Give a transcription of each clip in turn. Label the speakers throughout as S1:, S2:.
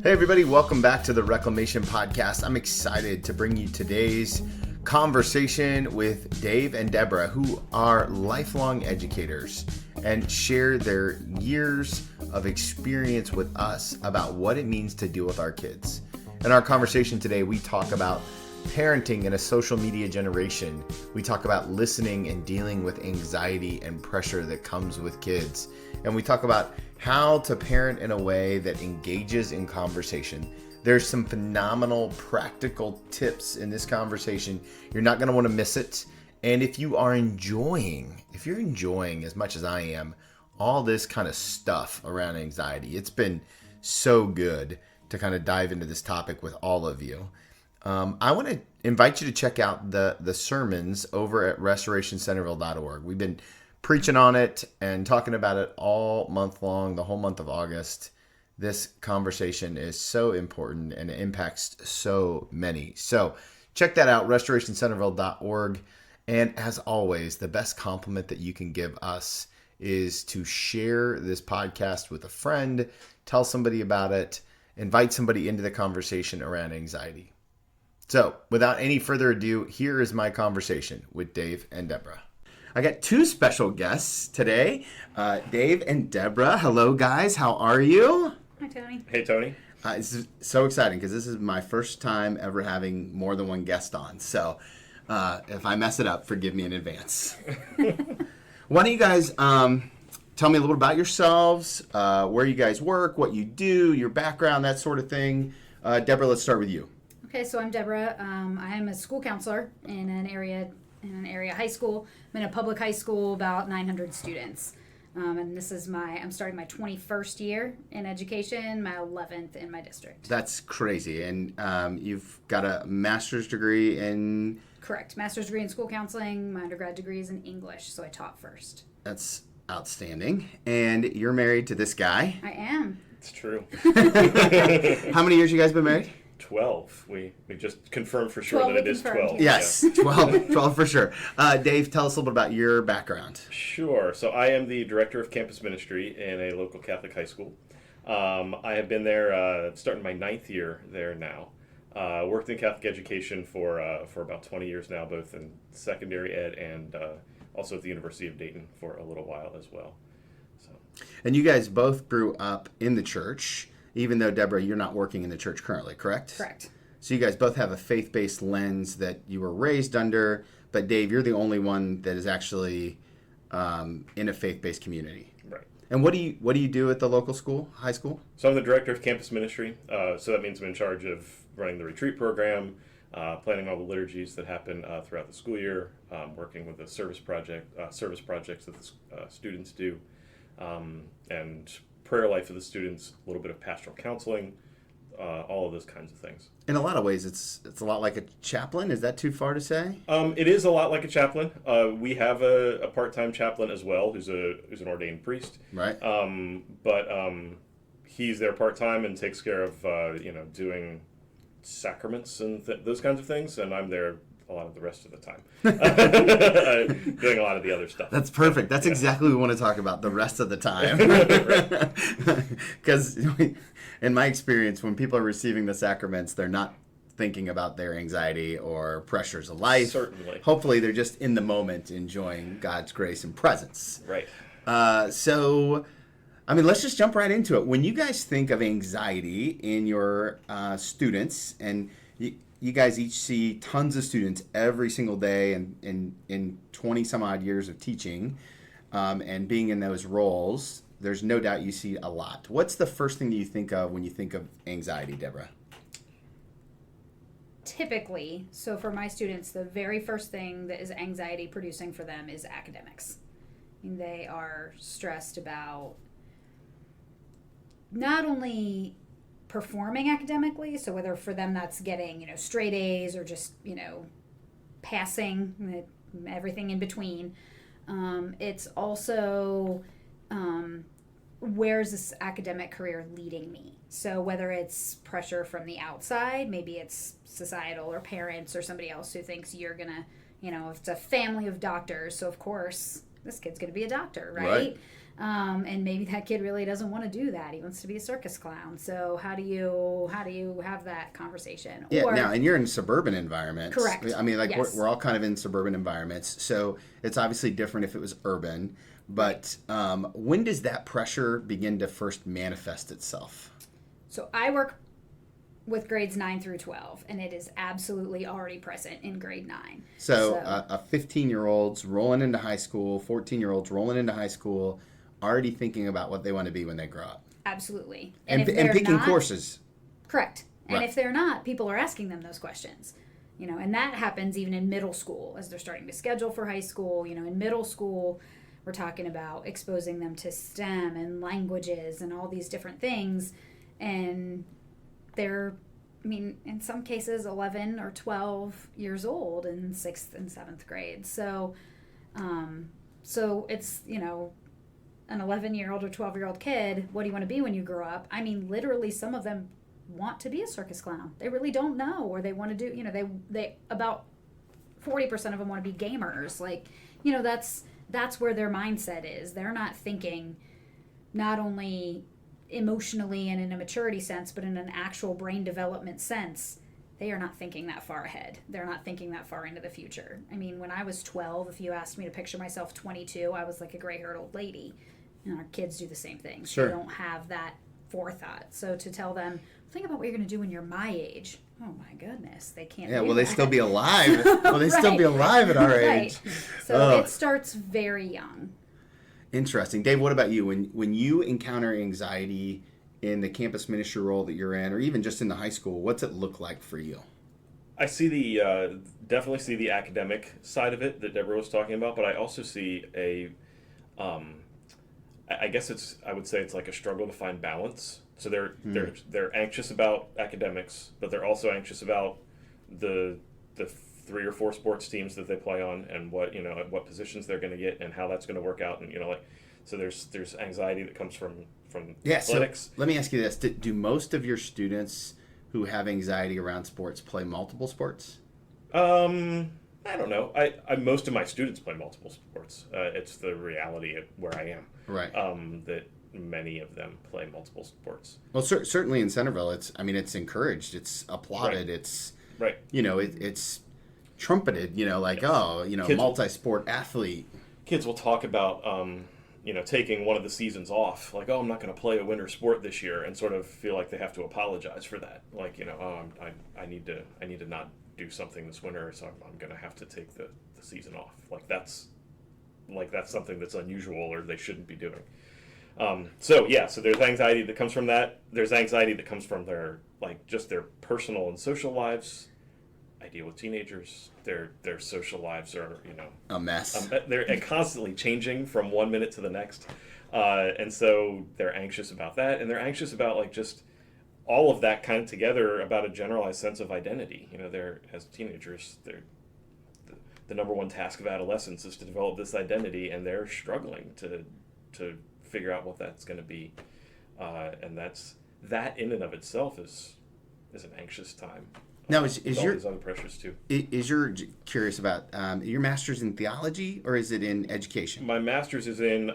S1: Hey everybody, welcome back to the Reclamation Podcast. I'm excited to bring you today's conversation with Dave and Debra, who are lifelong educators and share their years of experience with us about what it means to deal with our kids. In our conversation today, we talk about parenting in a social media generation. We talk about listening and dealing with anxiety and pressure that comes with kids. And we talk about how to parent in a way that engages in conversation. There's some phenomenal practical tips in this conversation. You're not going to want to miss it. And if you're enjoying as much as I am, all this kind of stuff around anxiety, it's been so good to kind of dive into this topic with all of you. I want to invite you to check out the sermons over at restorationcenterville.org. We've been preaching on it and talking about it all month long, the whole month of August. This conversation is so important and it impacts so many. So check that out, restorationcenterville.org. And as always, the best compliment that you can give us is to share this podcast with a friend, tell somebody about it, invite somebody into the conversation around anxiety. So without any further ado, here is my conversation with Dave and Debra. I got two special guests today, Dave and Debra. Hello, guys. How are you?
S2: Hi, Tony.
S3: Hey, Tony.
S1: This is so exciting because this is my first time ever having more than one guest on. So if I mess it up, forgive me in advance. Why don't you guys tell me a little about yourselves, where you guys work, what you do, your background, that sort of thing. Debra, let's start with you.
S2: Okay, so I'm Debra. I am a school counselor in an area high school. I'm in a public high school, about 900 students. And I'm starting my 21st year in education, my 11th in my district.
S1: That's crazy. And you've got a master's degree in...
S2: Correct. Master's degree in school counseling. My undergrad degree is in English, so I taught first.
S1: That's outstanding. And you're married to this guy.
S2: I am.
S3: It's true.
S1: How many years you guys been married?
S3: 12. We just confirmed for sure that it is 12.
S1: Yes, 12 for sure. Dave, tell us a little bit about your background.
S3: Sure. So I am the director of campus ministry in a local Catholic high school. I have been there, starting my 9th year there now. Worked in Catholic education for about 20 years now, both in secondary ed and also at the University of Dayton for a little while as well. So.
S1: And you guys both grew up in the church. Even though, Debra, you're not working in the church currently, correct?
S2: Correct.
S1: So you guys both have a faith-based lens that you were raised under, but Dave, you're the only one that is actually in a faith-based community.
S3: Right.
S1: And what do you do at the local school, high school?
S3: So I'm the director of campus ministry. So that means I'm in charge of running the retreat program, planning all the liturgies that happen throughout the school year, working with the service projects that the students do, and prayer life of the students, a little bit of pastoral counseling, all of those kinds of things.
S1: In a lot of ways, it's a lot like a chaplain. Is that too far to say?
S3: It is a lot like a chaplain. We have a part-time chaplain as well, who's an ordained priest.
S1: Right.
S3: But he's there part-time and takes care of doing sacraments and those kinds of things, and I'm there a lot of the rest of the time, doing a lot of the other stuff.
S1: That's perfect. That's exactly what we want to talk about, the rest of the time. Because in my experience, when people are receiving the sacraments, they're not thinking about their anxiety or pressures of life.
S3: Certainly.
S1: Hopefully, they're just in the moment enjoying God's grace and presence.
S3: Right.
S1: So, let's just jump right into it. When you guys think of anxiety in your students, and you guys each see tons of students every single day and in 20 some odd years of teaching and being in those roles, there's no doubt you see a lot. What's the first thing that you think of when you think of anxiety, Debra?
S2: Typically, so for my students, the very first thing that is anxiety producing for them is academics. They are stressed about not only performing academically, so whether for them that's getting straight A's or just passing, everything in between. It's also where's this academic career leading me? So whether it's pressure from the outside, maybe it's societal or parents or somebody else who thinks you're gonna, if it's a family of doctors, so of course this kid's gonna be a doctor, right? And maybe that kid really doesn't want to do that. He wants to be a circus clown. So how do you have that conversation?
S1: Yeah, now, and you're in suburban environments.
S2: Correct.
S1: I mean, like,
S2: Yes.
S1: we're all kind of in suburban environments, so it's obviously different if it was urban. But when does that pressure begin to first manifest itself?
S2: So I work with grades 9 through 12, and it is absolutely already present in grade 9.
S1: So a 15-year-old's rolling into high school, 14-year-olds rolling into high school, already thinking about what they want to be when they grow up.
S2: Absolutely.
S1: And
S2: if they're
S1: picking
S2: not,
S1: courses.
S2: Correct. And
S1: Right.
S2: if they're not, people are asking them those questions. And that happens even in middle school as they're starting to schedule for high school. In middle school, we're talking about exposing them to STEM and languages and all these different things. And they're, in some cases, 11 or 12 years old in 6th and 7th grade. So it's, an 11-year-old or 12-year-old kid, what do you want to be when you grow up? Literally, some of them want to be a circus clown. They really don't know, or they want to do, they about 40% of them want to be gamers. That's where their mindset is. They're not thinking not only emotionally and in a maturity sense, but in an actual brain development sense. They are not thinking that far ahead. They're not thinking that far into the future. When I was 12, if you asked me to picture myself 22, I was like a gray-haired old lady. And our kids do the same thing.
S1: Sure.
S2: They don't have that forethought. So to tell them, think about what you're going to do when you're my age. Oh my goodness, they can't.
S1: Yeah,
S2: do
S1: will they
S2: that.
S1: still be alive? Will they still
S2: Right.
S1: be alive at our
S2: Right.
S1: age?
S2: So it starts very young.
S1: Interesting. Dave, what about you? When you encounter anxiety in the campus ministry role that you're in, or even just in the high school, what's it look like for you?
S3: I see definitely see the academic side of it that Debra was talking about, but I also see I guess I would say it's like a struggle to find balance. So they're anxious about academics, but they're also anxious about the 3 or 4 sports teams that they play on, and what positions they're going to get and how that's going to work out, and so there's anxiety that comes from athletics.
S1: So let me ask you this: do most of your students who have anxiety around sports play multiple sports?
S3: I don't know. I most of my students play multiple sports. It's the reality of where I am.
S1: Right.
S3: That many of them play multiple sports.
S1: Well, certainly in Centerville, it's encouraged, it's applauded,
S3: Right.
S1: it's
S3: Right.
S1: It's trumpeted.
S3: Kids
S1: multi-sport athlete.
S3: Kids will talk about taking one of the seasons off, like, I'm not going to play a winter sport this year, and sort of feel like they have to apologize for that. Like, I need to not do something this winter, so I'm going to have to take the season off. That's something that's unusual, or they shouldn't be doing. So there's anxiety that comes from that. There's anxiety that comes from their personal and social lives. I deal with teenagers. Their social lives are
S1: A mess.
S3: they're constantly changing from one minute to the next, and so they're anxious about that, and they're anxious about just all of that kind of together, about a generalized sense of identity. They're, as teenagers, the number one task of adolescence is to develop this identity, and they're struggling to figure out what that's going to be, and that in and of itself is an anxious time.
S1: Now, is
S3: all
S1: your
S3: these other pressures too?
S1: is your curious about your master's in theology, or is it in education?
S3: My master's is in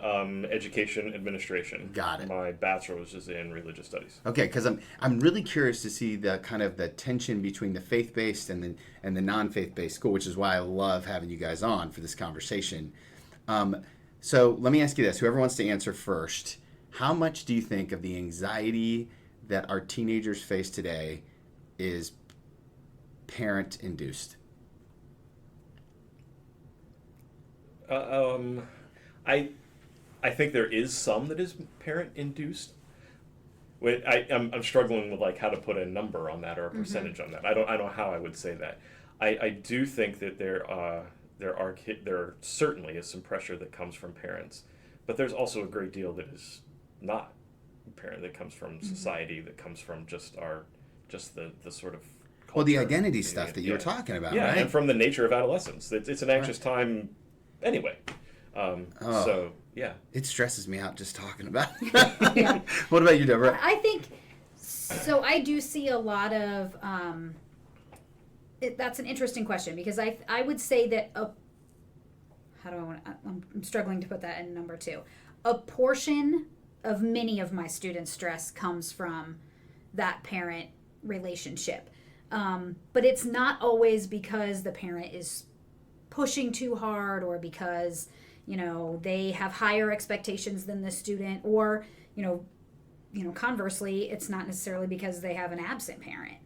S3: education administration.
S1: Got it.
S3: My bachelor's is in religious studies.
S1: Okay, because I'm really curious to see the kind of the tension between the faith-based and the non-faith-based school, which is why I love having you guys on for this conversation. So let me ask you this: whoever wants to answer first, how much do you think of the anxiety that our teenagers face today is parent-induced?
S3: I think there is some that is parent-induced. I'm struggling with how to put a number on that or a percentage on that. I don't know how I would say that. I do think that there certainly is some pressure that comes from parents, but there's also a great deal that is not parent, that comes from society, that comes from just the sort of culture.
S1: Well, the identity stuff that you were talking about, right?
S3: And from the nature of adolescence, it's an anxious time anyway. So yeah,
S1: it stresses me out just talking about it.
S2: Yeah.
S1: What about you, Debra?
S2: I think so. I do see a lot of. That's an interesting question, because I would say that. How do I want? I'm struggling to put that in number 2. a portion of many of my students' stress comes from that parent relationship. But it's not always because the parent is pushing too hard, or because, they have higher expectations than the student, or, conversely, it's not necessarily because they have an absent parent.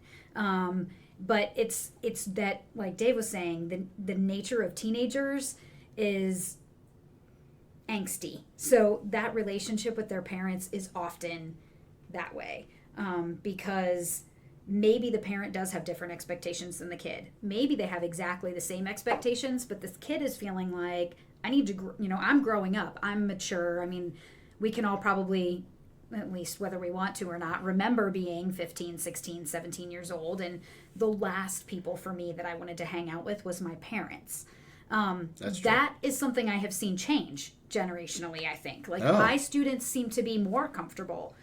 S2: But it's that, like Dave was saying, the nature of teenagers is angsty. So that relationship with their parents is often that way, because maybe the parent does have different expectations than the kid. Maybe they have exactly the same expectations, but this kid is feeling like, I need to, I'm growing up, I'm mature. I mean, we can all probably, at least whether we want to or not, remember being 15, 16, 17 years old. And the last people for me that I wanted to hang out with was my parents. That is something I have seen change generationally, I think. Like, my students seem to be more comfortable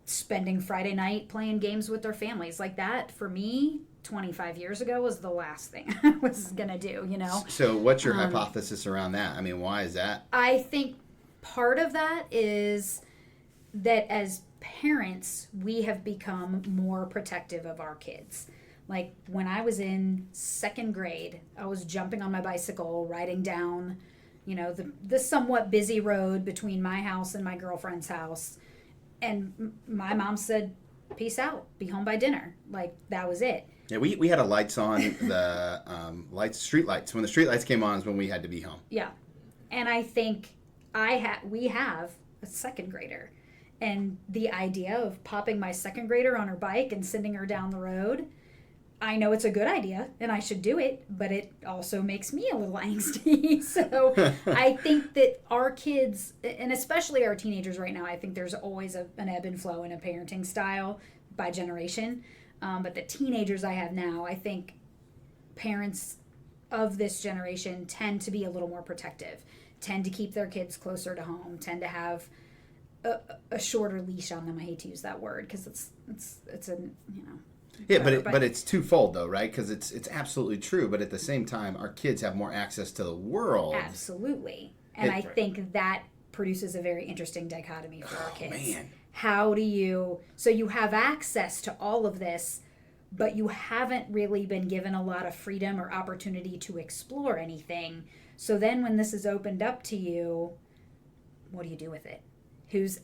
S2: spending Friday night playing games with their families. Like, that, for me, 25 years ago, was the last thing I was going to do,
S1: So what's your hypothesis around that? I mean, why is that?
S2: I think part of that is that as parents, we have become more protective of our kids. Like, when I was in second grade, I was jumping on my bicycle, riding down, the somewhat busy road between my house and my girlfriend's house. And my mom said, peace out, be home by dinner. Like, that was it.
S1: Yeah, we had a lights on, the street lights. When the street lights came on is when we had to be home.
S2: Yeah. And I think we have a second grader. And the idea of popping my second grader on her bike and sending her down the road, I know it's a good idea and I should do it, but it also makes me a little angsty. So I think that our kids, and especially our teenagers right now, I think there's always an ebb and flow in a parenting style by generation. But the teenagers I have now, I think parents of this generation tend to be a little more protective, tend to keep their kids closer to home, tend to have a shorter leash on them. I hate to use that word because it's a,
S1: Yeah, but it's twofold though, right? Because it's absolutely true, but at the same time, our kids have more access to the world.
S2: Absolutely, and I think that produces a very interesting dichotomy for our kids.
S1: Man.
S2: How do you? So you have access to all of this, but you haven't really been given a lot of freedom or opportunity to explore anything. So then, when this is opened up to you, what do you do with it?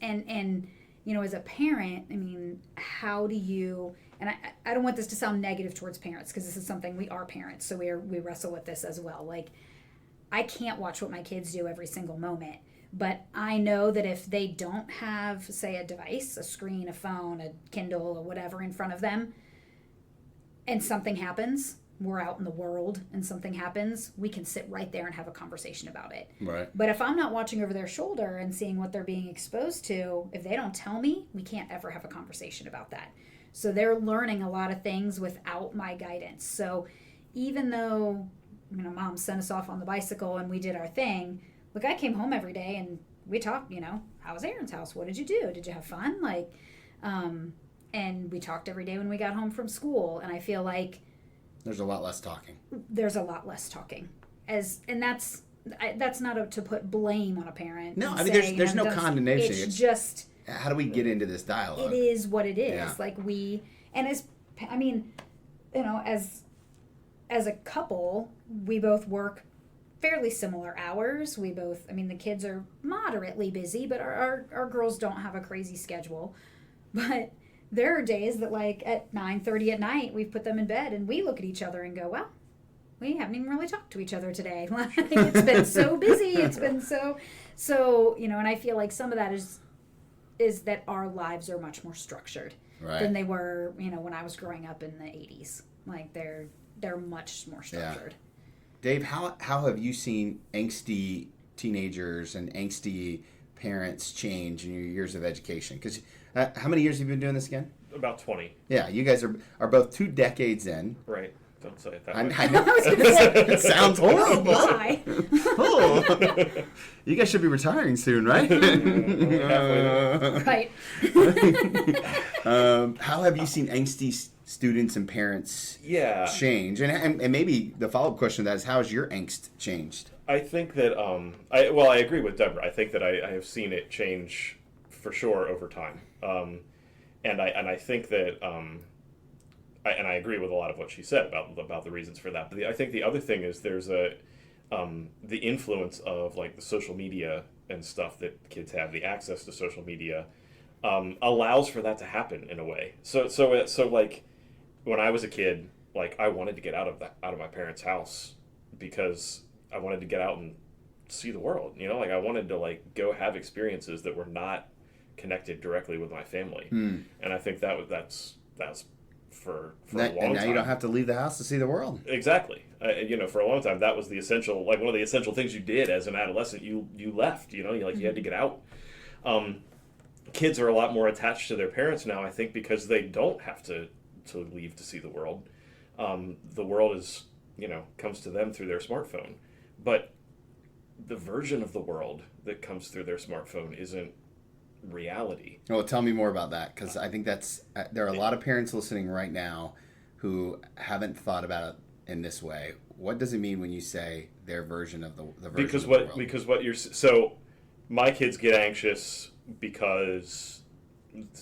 S2: And as a parent, I mean, how do you? And I don't want this to sound negative towards parents, because this is something, we are parents, so we wrestle with this as well. Like, I can't watch what my kids do every single moment, but I know that if they don't have, say, a device, a screen, a phone, a Kindle, or whatever in front of them, and something happens, we're out in the world and something happens, we can sit right there and have a conversation about it.
S1: Right.
S2: But if I'm not watching over their shoulder and seeing what they're being exposed to, if they don't tell me, we can't ever have a conversation about that. So they're learning a lot of things without my guidance. So even though, Mom sent us off on the bicycle and we did our thing, look, I came home every day and we talked, how was Aaron's house? What did you do? Did you have fun? And we talked every day when we got home from school. And I feel like
S1: there's a lot less talking.
S2: And that's not to put blame on a parent.
S1: No, I mean, there's no condemnation.
S2: It's just,
S1: how do we get into this dialogue?
S2: It is what it is.
S1: Yeah.
S2: Like as a couple, we both work fairly similar hours. The kids are moderately busy, but our girls don't have a crazy schedule. But there are days that, like, at 9:30 at night, we've put them in bed and we look at each other and go, well, we haven't even really talked to each other today. Like, it's been so busy. It's been so, and I feel like some of that is that our lives are much more structured than they were, when I was growing up in the 80s. Like, they're much more structured.
S1: Yeah. Dave, how have you seen angsty teenagers and angsty parents change in your years of education? Because how many years have you been doing this again?
S3: About 20.
S1: Yeah, you guys are both 2 decades in.
S3: Right. Don't say it that
S1: I
S3: way.
S1: know. It sounds horrible.
S2: Why?
S1: Oh. You guys should be retiring soon, right?
S2: Right.
S1: How have you seen angsty students and parents
S3: Yeah.
S1: change? And maybe the follow-up question to that is, how has your angst changed?
S3: I think that I agree with Debra. I think that I have seen it change for sure over time, and I think that I agree with a lot of what she said about the reasons for that. But I think the other thing is there's the influence of like the social media and stuff that kids have, the access to social media, allows for that to happen in a way. So like when I was a kid, like I wanted to get out of my parents' house because I wanted to get out and see the world. Like I wanted to like go have experiences that were not connected directly with my family. And I think that's for a long time.
S1: And now you don't have to leave the house to see the world.
S3: Exactly. For a long time, that was the essential, like one of the essential things you did as an adolescent. You left. You had to get out. Kids are a lot more attached to their parents now, I think, because they don't have to leave to see the world. The world is, comes to them through their smartphone. But the version of the world that comes through their smartphone isn't reality.
S1: Well, tell me more about that, because I think there are a lot of parents listening right now who haven't thought about it in this way. What does it mean when you say their version of the version of the world?
S3: Because what you're so my kids get anxious because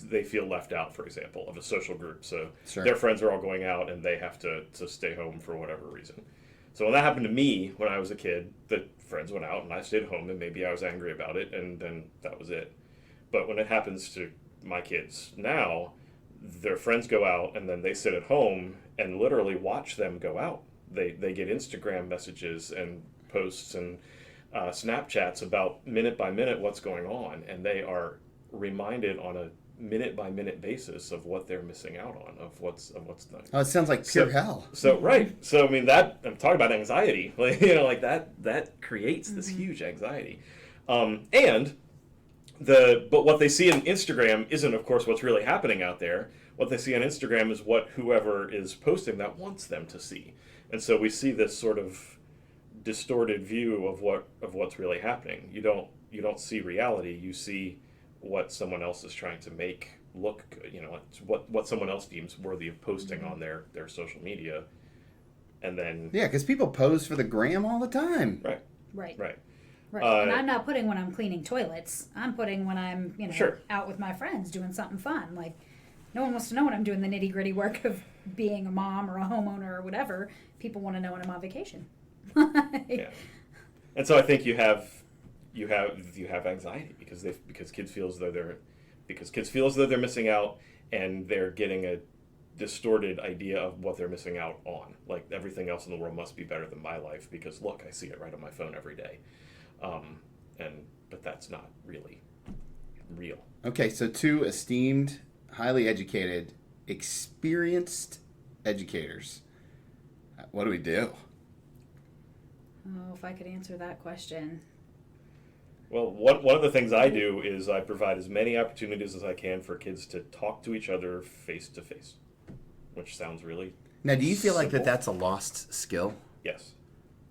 S3: they feel left out, for example, of a social group. So
S1: Sure.
S3: Their friends are all going out and they have to stay home for whatever reason. So when that happened to me when I was a kid, the friends went out and I stayed home, and maybe I was angry about it, and then that was it. But when it happens to my kids now, their friends go out and then they sit at home and literally watch them go out. They get Instagram messages and posts and Snapchats about minute by minute what's going on, and they are reminded on a minute by minute basis of what they're missing out on, of what's done.
S1: Oh, it sounds like pure hell.
S3: So right. So I mean that I'm talking about anxiety. Like like that creates this huge anxiety, and. But what they see on Instagram isn't, of course, what's really happening out there. What they see on Instagram is what whoever is posting that wants them to see, and so we see this sort of distorted view of what's really happening. You don't see reality. You see what someone else is trying to make look good. What someone else deems worthy of posting on their social media, and then
S1: because people pose for the gram all the time.
S2: Right.
S3: Right.
S2: And I'm not putting when I'm cleaning toilets. I'm putting when I'm,
S3: Sure.
S2: out with my friends doing something fun. Like, no one wants to know when I'm doing the nitty gritty work of being a mom or a homeowner or whatever. People want to know when I'm on vacation.
S3: Yeah. And so I think you have anxiety because kids feel as though they're missing out, and they're getting a distorted idea of what they're missing out on. Like everything else in the world must be better than my life because look, I see it right on my phone every day. But that's not really real.
S1: Okay, so two esteemed, highly educated, experienced educators. What do we do?
S2: Oh, if I could answer that question.
S3: Well, one of the things I do is I provide as many opportunities as I can for kids to talk to each other face to face, which sounds really
S1: Now, do you feel like
S3: simple.
S1: that's a lost skill?
S3: Yes.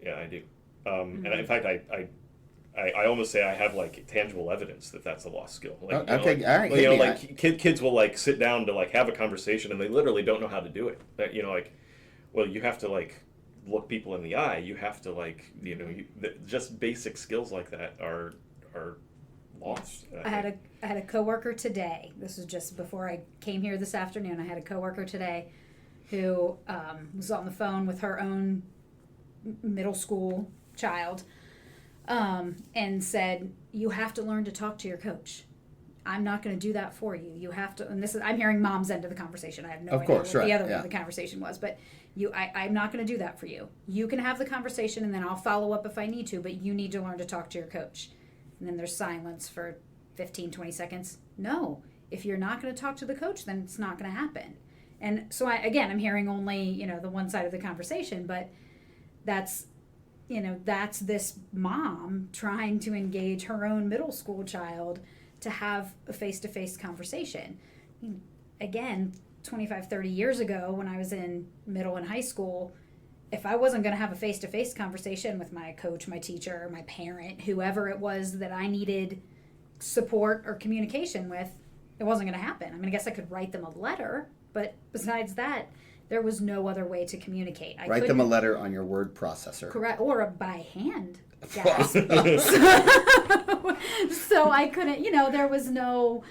S3: Yeah, I do. And in fact, I almost say I have like tangible evidence that that's a lost skill. Like,
S1: okay, all right.
S3: Kids will like sit down to like have a conversation and they literally don't know how to do it. Well, you have to like look people in the eye. You have to like just basic skills like that are lost.
S2: I had a coworker today. This was just before I came here this afternoon. I had a coworker today who was on the phone with her own middle school child. And said, you have to learn to talk to your coach. I'm not going to do that for you. You have to, and I'm hearing mom's end of the conversation. I have no idea what the other end of the conversation was, but I'm not going to do that for you. You can have the conversation and then I'll follow up if I need to, but you need to learn to talk to your coach. And then there's silence for 15, 20 seconds. No, if you're not going to talk to the coach, then it's not going to happen. And so I'm hearing only, the one side of the conversation, but that's this mom trying to engage her own middle school child to have a face-to-face conversation. Again, 25, 30 years ago when I was in middle and high school, if I wasn't going to have a face-to-face conversation with my coach, my teacher, my parent, whoever it was that I needed support or communication with, it wasn't going to happen. I mean, I guess I could write them a letter, but besides that, There was no other way to communicate.
S1: Write them a letter on your word processor.
S2: Correct, or by hand. Gasp. So I couldn't, there was no,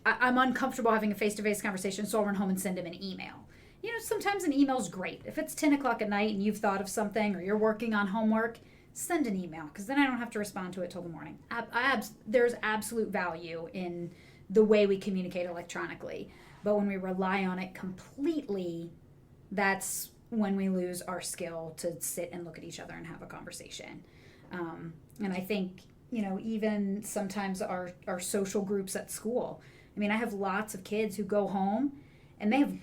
S2: I'm uncomfortable having a face-to-face conversation, so I'll run home and send him an email. Sometimes an email's great. If it's 10 o'clock at night and you've thought of something or you're working on homework, send an email, because then I don't have to respond to it till the morning. There's absolute value in the way we communicate electronically. But when we rely on it completely, that's when we lose our skill to sit and look at each other and have a conversation. And I think, even sometimes our social groups at school. I mean, I have lots of kids who go home and they have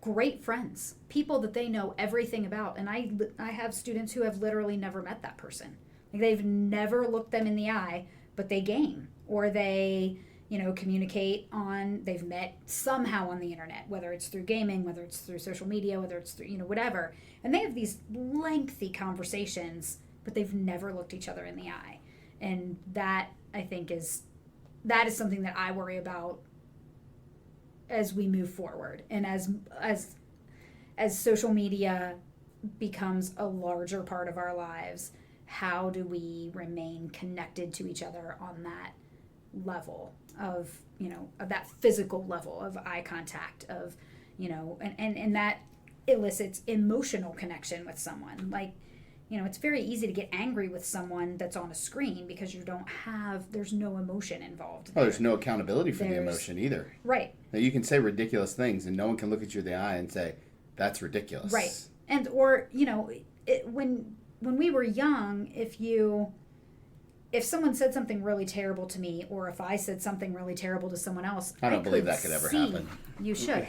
S2: great friends, people that they know everything about. And I have students who have literally never met that person. Like, they've never looked them in the eye, but they game, or they, communicate they've met somehow on the internet, whether it's through gaming, whether it's through social media, whether it's through, whatever. And they have these lengthy conversations, but they've never looked each other in the eye. And that, I think, is something that I worry about as we move forward, and as social media becomes a larger part of our lives. How do we remain connected to each other on that level of of that physical level of eye contact, of and that elicits emotional connection with someone. Like, it's very easy to get angry with someone that's on a screen because there's no emotion involved.
S1: Oh, there's no accountability for the emotion either.
S2: Right.
S1: Now, you can say ridiculous things and no one can look at you in the eye and say, that's ridiculous.
S2: Right. And, or, when we were young, if someone said something really terrible to me, or if I said something really terrible to someone else,
S1: I don't believe that could ever happen.
S2: You should.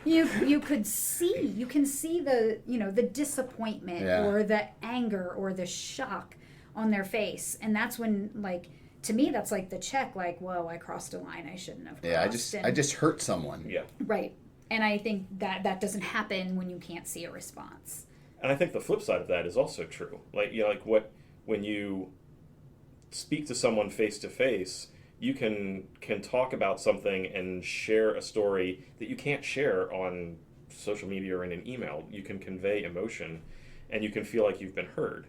S2: You can see the disappointment, or the anger or the shock on their face. And that's when, like, to me, that's like the check, like, whoa, I crossed a line I shouldn't have crossed.
S1: Yeah, I just hurt someone.
S3: Yeah.
S2: Right. And I think that doesn't happen when you can't see a response.
S3: And I think the flip side of that is also true. Like, when you speak to someone face to face, you can talk about something and share a story that you can't share on social media or in an email. You can convey emotion, and you can feel like you've been heard.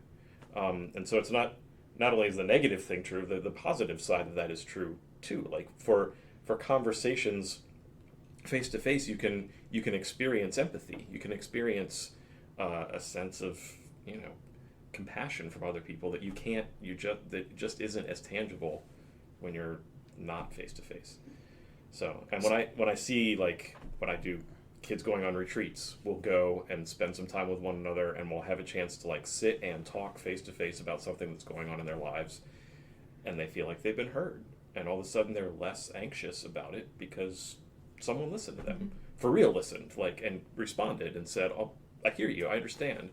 S3: And so it's not only is the negative thing true, the positive side of that is true too. Like, for conversations face to face, you can experience empathy. You can experience a sense of compassion from other people that that just isn't as tangible when you're not face to face. So, and when I see, like, when I do kids going on retreats, we'll go and spend some time with one another, and we'll have a chance to, like, sit and talk face to face about something that's going on in their lives, and they feel like they've been heard, and all of a sudden they're less anxious about it because someone listened to them, for real listened, like, and responded and said, "Oh, I hear you, I understand."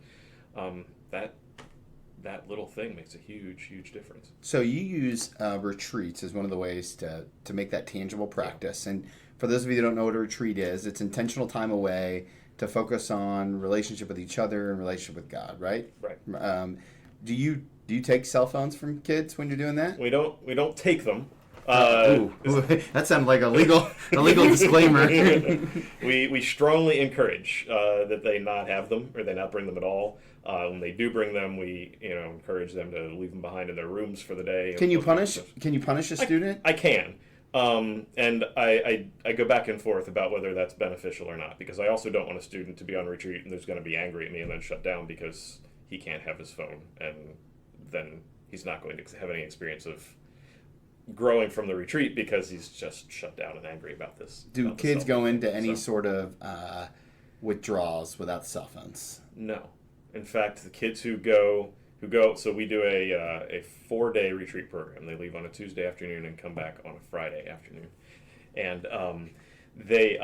S3: That little thing makes a huge, huge difference.
S1: So you use retreats as one of the ways to make that tangible practice. Yeah. And for those of you that don't know what a retreat is, it's intentional time away to focus on relationship with each other and relationship with God, right?
S3: Right.
S1: Do you take cell phones from kids when you're doing that?
S3: We don't take them.
S1: That sounded like a legal disclaimer.
S3: We strongly encourage that they not have them, or they not bring them at all. When they do bring them, we encourage them to leave them behind in their rooms for the day.
S1: Can you punish a student?
S3: I can, and I go back and forth about whether that's beneficial or not, because I also don't want a student to be on retreat and there's going to be angry at me and then shut down because he can't have his phone, and then he's not going to have any experience of growing from the retreat because he's just shut down and angry about this.
S1: Do kids go into any sort of withdrawals without cell phones?
S3: No. In fact, the kids who go, so we do a 4-day retreat program. They leave on a Tuesday afternoon and come back on a Friday afternoon. And they,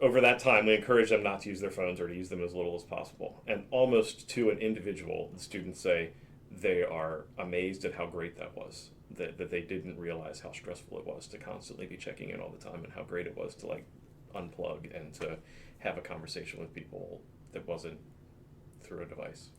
S3: over that time, we encourage them not to use their phones, or to use them as little as possible. And almost to an individual, the students say they are amazed at how great that was. That they didn't realize how stressful it was to constantly be checking in all the time, and how great it was to, like, unplug and to have a conversation with people that wasn't through a device.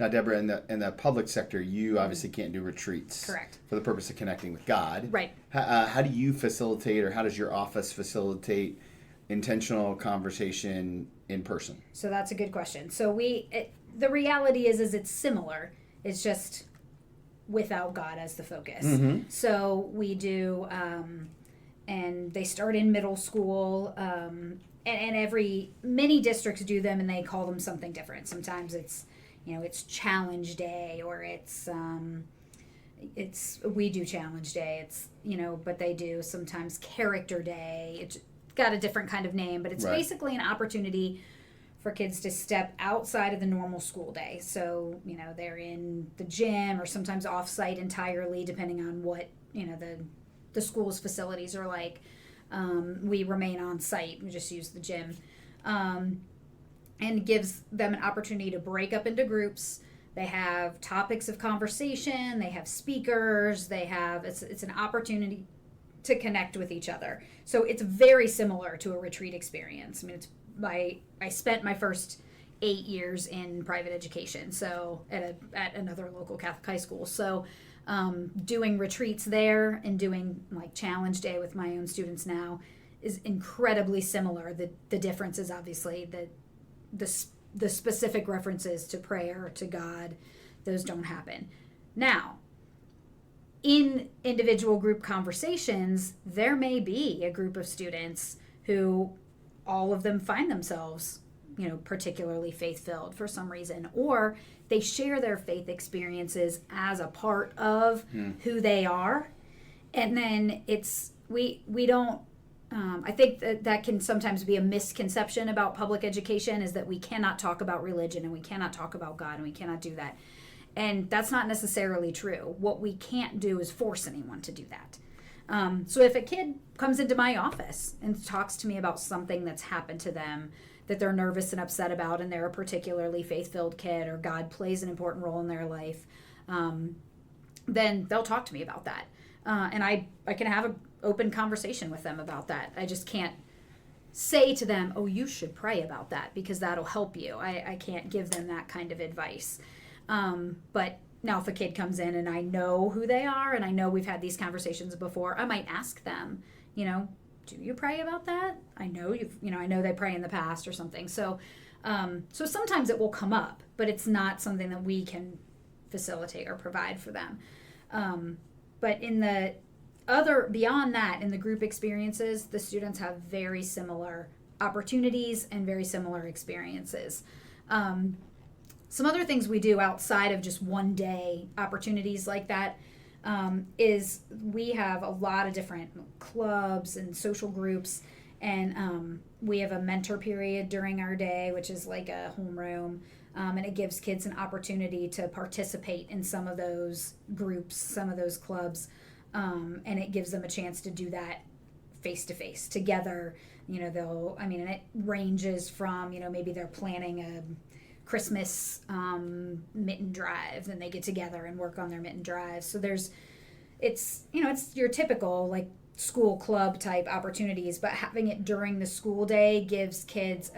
S1: Now, Deborah, in the public sector, you obviously can't do retreats.
S2: Correct.
S1: For the purpose of connecting with God.
S2: Right.
S1: How do you facilitate, or how does your office facilitate intentional conversation in person?
S2: So that's a good question. So the reality is it's similar. It's just without God as the focus.
S1: Mm-hmm.
S2: So we do, and they start in middle school, and many districts do them, and they call them something different. Sometimes it's challenge day, or we do challenge day. But they do sometimes character day. It's got a different kind of name, but it's
S1: right.
S2: basically an opportunity for kids to step outside of the normal school day. So, they're in the gym or sometimes off-site entirely, depending on what, the school's facilities are like. We remain on site. We just use the gym. And gives them an opportunity to break up into groups. They have topics of conversation. They have speakers. It's an opportunity to connect with each other. So it's very similar to a retreat experience. I mean, I spent my first 8 years in private education, so at another local Catholic high school. So doing retreats there and doing like challenge day with my own students now is incredibly similar. The difference is obviously the specific references to prayer, to God, those don't happen. Now, in individual group conversations, there may be a group of students who all of them find themselves, particularly faith-filled for some reason, or they share their faith experiences as a part of who they are. And then we don't, I think that can sometimes be a misconception about public education, is that we cannot talk about religion and we cannot talk about God and we cannot do that. And that's not necessarily true. What we can't do is force anyone to do that. So if a kid comes into my office and talks to me about something that's happened to them that they're nervous and upset about, and they're a particularly faith-filled kid, or God plays an important role in their life, then they'll talk to me about that. And I can have an open conversation with them about that. I just can't say to them, oh, you should pray about that because that'll help you. I can't give them that kind of advice. But now if a kid comes in and I know who they are and I know we've had these conversations before, I might ask them, do you pray about that? I know I know they pray in the past or something. So sometimes it will come up, but it's not something that we can facilitate or provide for them. But in the beyond that, in the group experiences, the students have very similar opportunities and very similar experiences. Some other things we do outside of just one day opportunities like that is we have a lot of different clubs and social groups, and we have a mentor period during our day, which is like a homeroom, and it gives kids an opportunity to participate in some of those groups, some of those clubs, and it gives them a chance to do that face-to-face together. And it ranges from, maybe they're planning a Christmas mitten drive, then they get together and work on their mitten drives. So it's your typical like school club type opportunities, but having it during the school day gives kids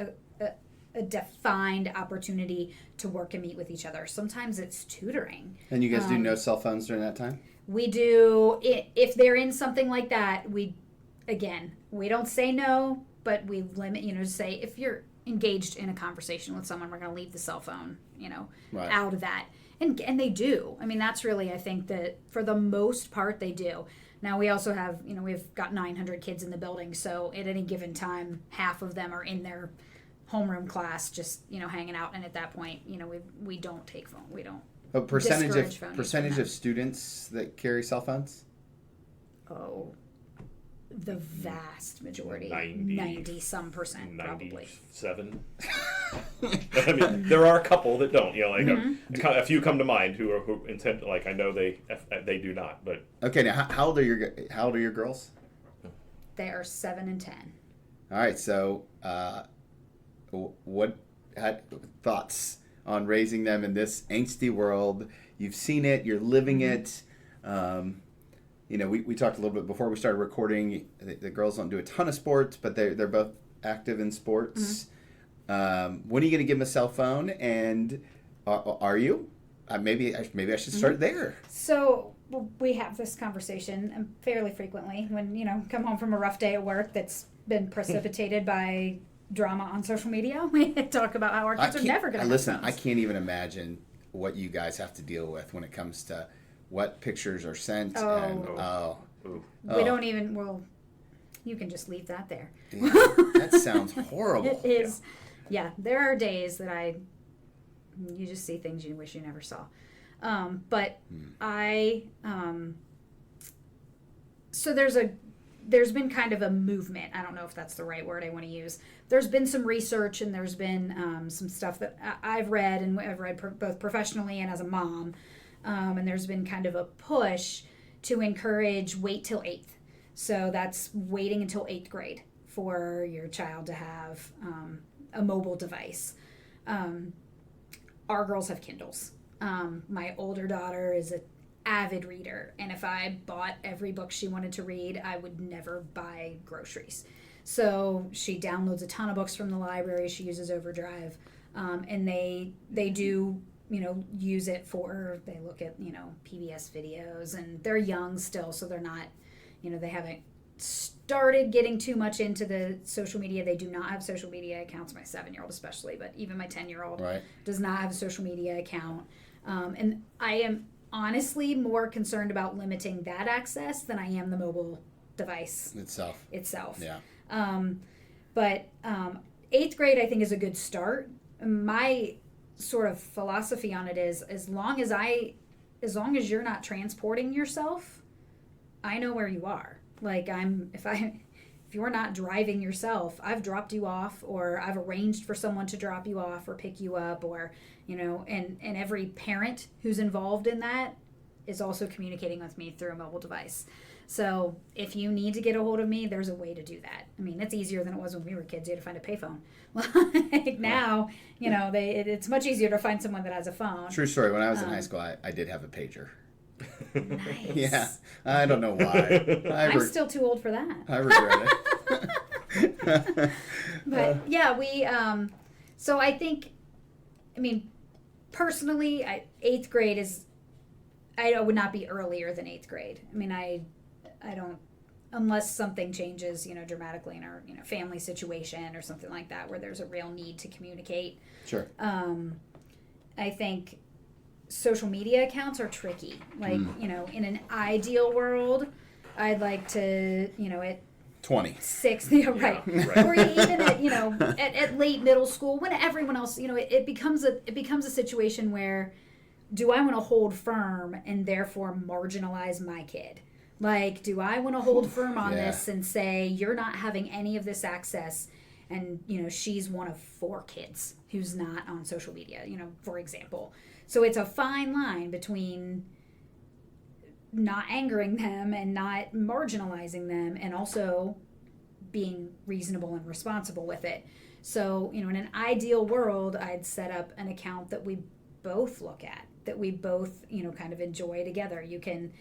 S2: a defined opportunity to work and meet with each other. Sometimes it's tutoring.
S1: And you guys do no cell phones during that time?
S2: We do. If they're in something like that, we don't say no, but we limit, say if you're engaged in a conversation with someone, we're going to leave the cell phone,
S1: right.
S2: out of that. And they do. I mean, that's really, I think that for the most part they do. Now we also have, we've got 900 kids in the building. So at any given time, half of them are in their homeroom class, just, hanging out. And at that point, we don't take phone. We don't.
S1: A percentage of students that carry cell phones?
S2: Oh, the vast majority, 90% probably.
S3: 97. I mean, there are a couple that don't. A few come to mind who intend. Like I know they do not. But
S1: okay, now how old are your girls?
S2: They are 7 and 10.
S1: All right, so what thoughts on raising them in this angsty world? You've seen it. You're living it. We talked a little bit before we started recording. The girls don't do a ton of sports, but they're both active in sports. When are you going to give them a cell phone? And Are you? Maybe I should start there.
S2: So we have this conversation fairly frequently when, come home from a rough day at work that's been precipitated by drama on social media. We talk about how our kids are never going to
S1: listen. I can't even imagine what you guys have to deal with when it comes to what pictures are sent.
S2: We don't even. Well, you can just leave that there.
S1: Yeah, that sounds horrible.
S2: It is. Yeah, there are days that you just see things you wish you never saw. So there's been kind of a movement. I don't know if that's the right word I want to use. There's been some research and there's been some stuff that I've read, and I've read both professionally and as a mom. And there's been kind of a push to encourage wait till 8th. So that's waiting until 8th grade for your child to have a mobile device. Our girls have Kindles. My older daughter is an avid reader, and if I bought every book she wanted to read, I would never buy groceries. So she downloads a ton of books from the library. She uses Overdrive, and they do use it they look at PBS videos, and they're young still, so they're not they haven't started getting too much into the social media. They do not have social media accounts, my 7-year-old especially, but even my 10-year-old does not have a social media account. And I am honestly more concerned about limiting that access than I am the mobile device itself.
S1: Yeah.
S2: But 8th grade I think is a good start. My sort of philosophy on it is as long as you're not transporting yourself, I know where you are. Like if you're not driving yourself, I've dropped you off, or I've arranged for someone to drop you off or pick you up, or and every parent who's involved in that is also communicating with me through a mobile device. So if you need to get a hold of me, there's a way to do that. I mean, it's easier than it was when we were kids. You had to find a payphone. Now, it's much easier to find someone that has a phone.
S1: True story. When I was in high school, I did have a pager.
S2: Nice.
S1: Yeah, I don't know why.
S2: I'm still too old for that.
S1: I regret it.
S2: But yeah, we. So I think, personally, 8th grade is. I would not be earlier than 8th grade. I don't, unless something changes, dramatically in our, family situation or something like that, where there's a real need to communicate.
S1: Sure.
S2: I think social media accounts are tricky. Like, in an ideal world, I'd like to, at
S1: 20.
S2: 6, right. Or even at, at late middle school, when everyone else, it becomes a situation where, do I want to hold firm and therefore marginalize my kid? Like, do I want to hold firm on this and say, you're not having any of this access, and, she's one of 4 kids who's not on social media, for example. So it's a fine line between not angering them and not marginalizing them, and also being reasonable and responsible with it. So, in an ideal world, I'd set up an account that we both look at, that we both, kind of enjoy together. You can,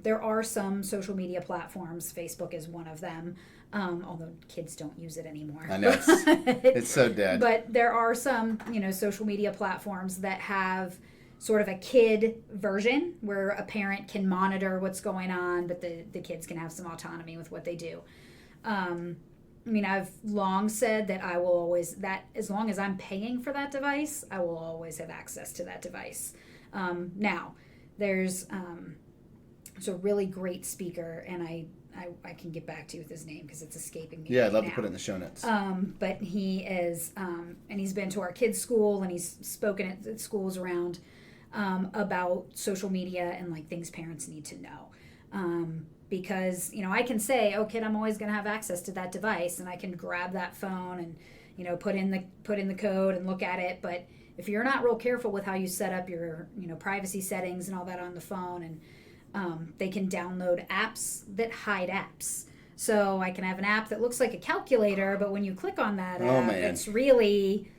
S2: there are some social media platforms, Facebook is one of them, although kids don't use it anymore.
S1: I know, it's so dead.
S2: But there are some, social media platforms that have sort of a kid version where a parent can monitor what's going on, but the kids can have some autonomy with what they do. I've long said that I will always, that as long as I'm paying for that device, I will always have access to that device. Now, there's a really great speaker, and I can get back to you with his name because it's escaping me.
S1: Yeah, I'd love to put it in the show notes.
S2: But he is, and he's been to our kids' school, and he's spoken at schools around about social media and like things parents need to know. Because, I can say, oh, kid, I'm always going to have access to that device, and I can grab that phone and, put in the code and look at it. But if you're not real careful with how you set up your, privacy settings and all that on the phone, and they can download apps that hide apps. So I can have an app that looks like a calculator, but when you click on that app, it's really,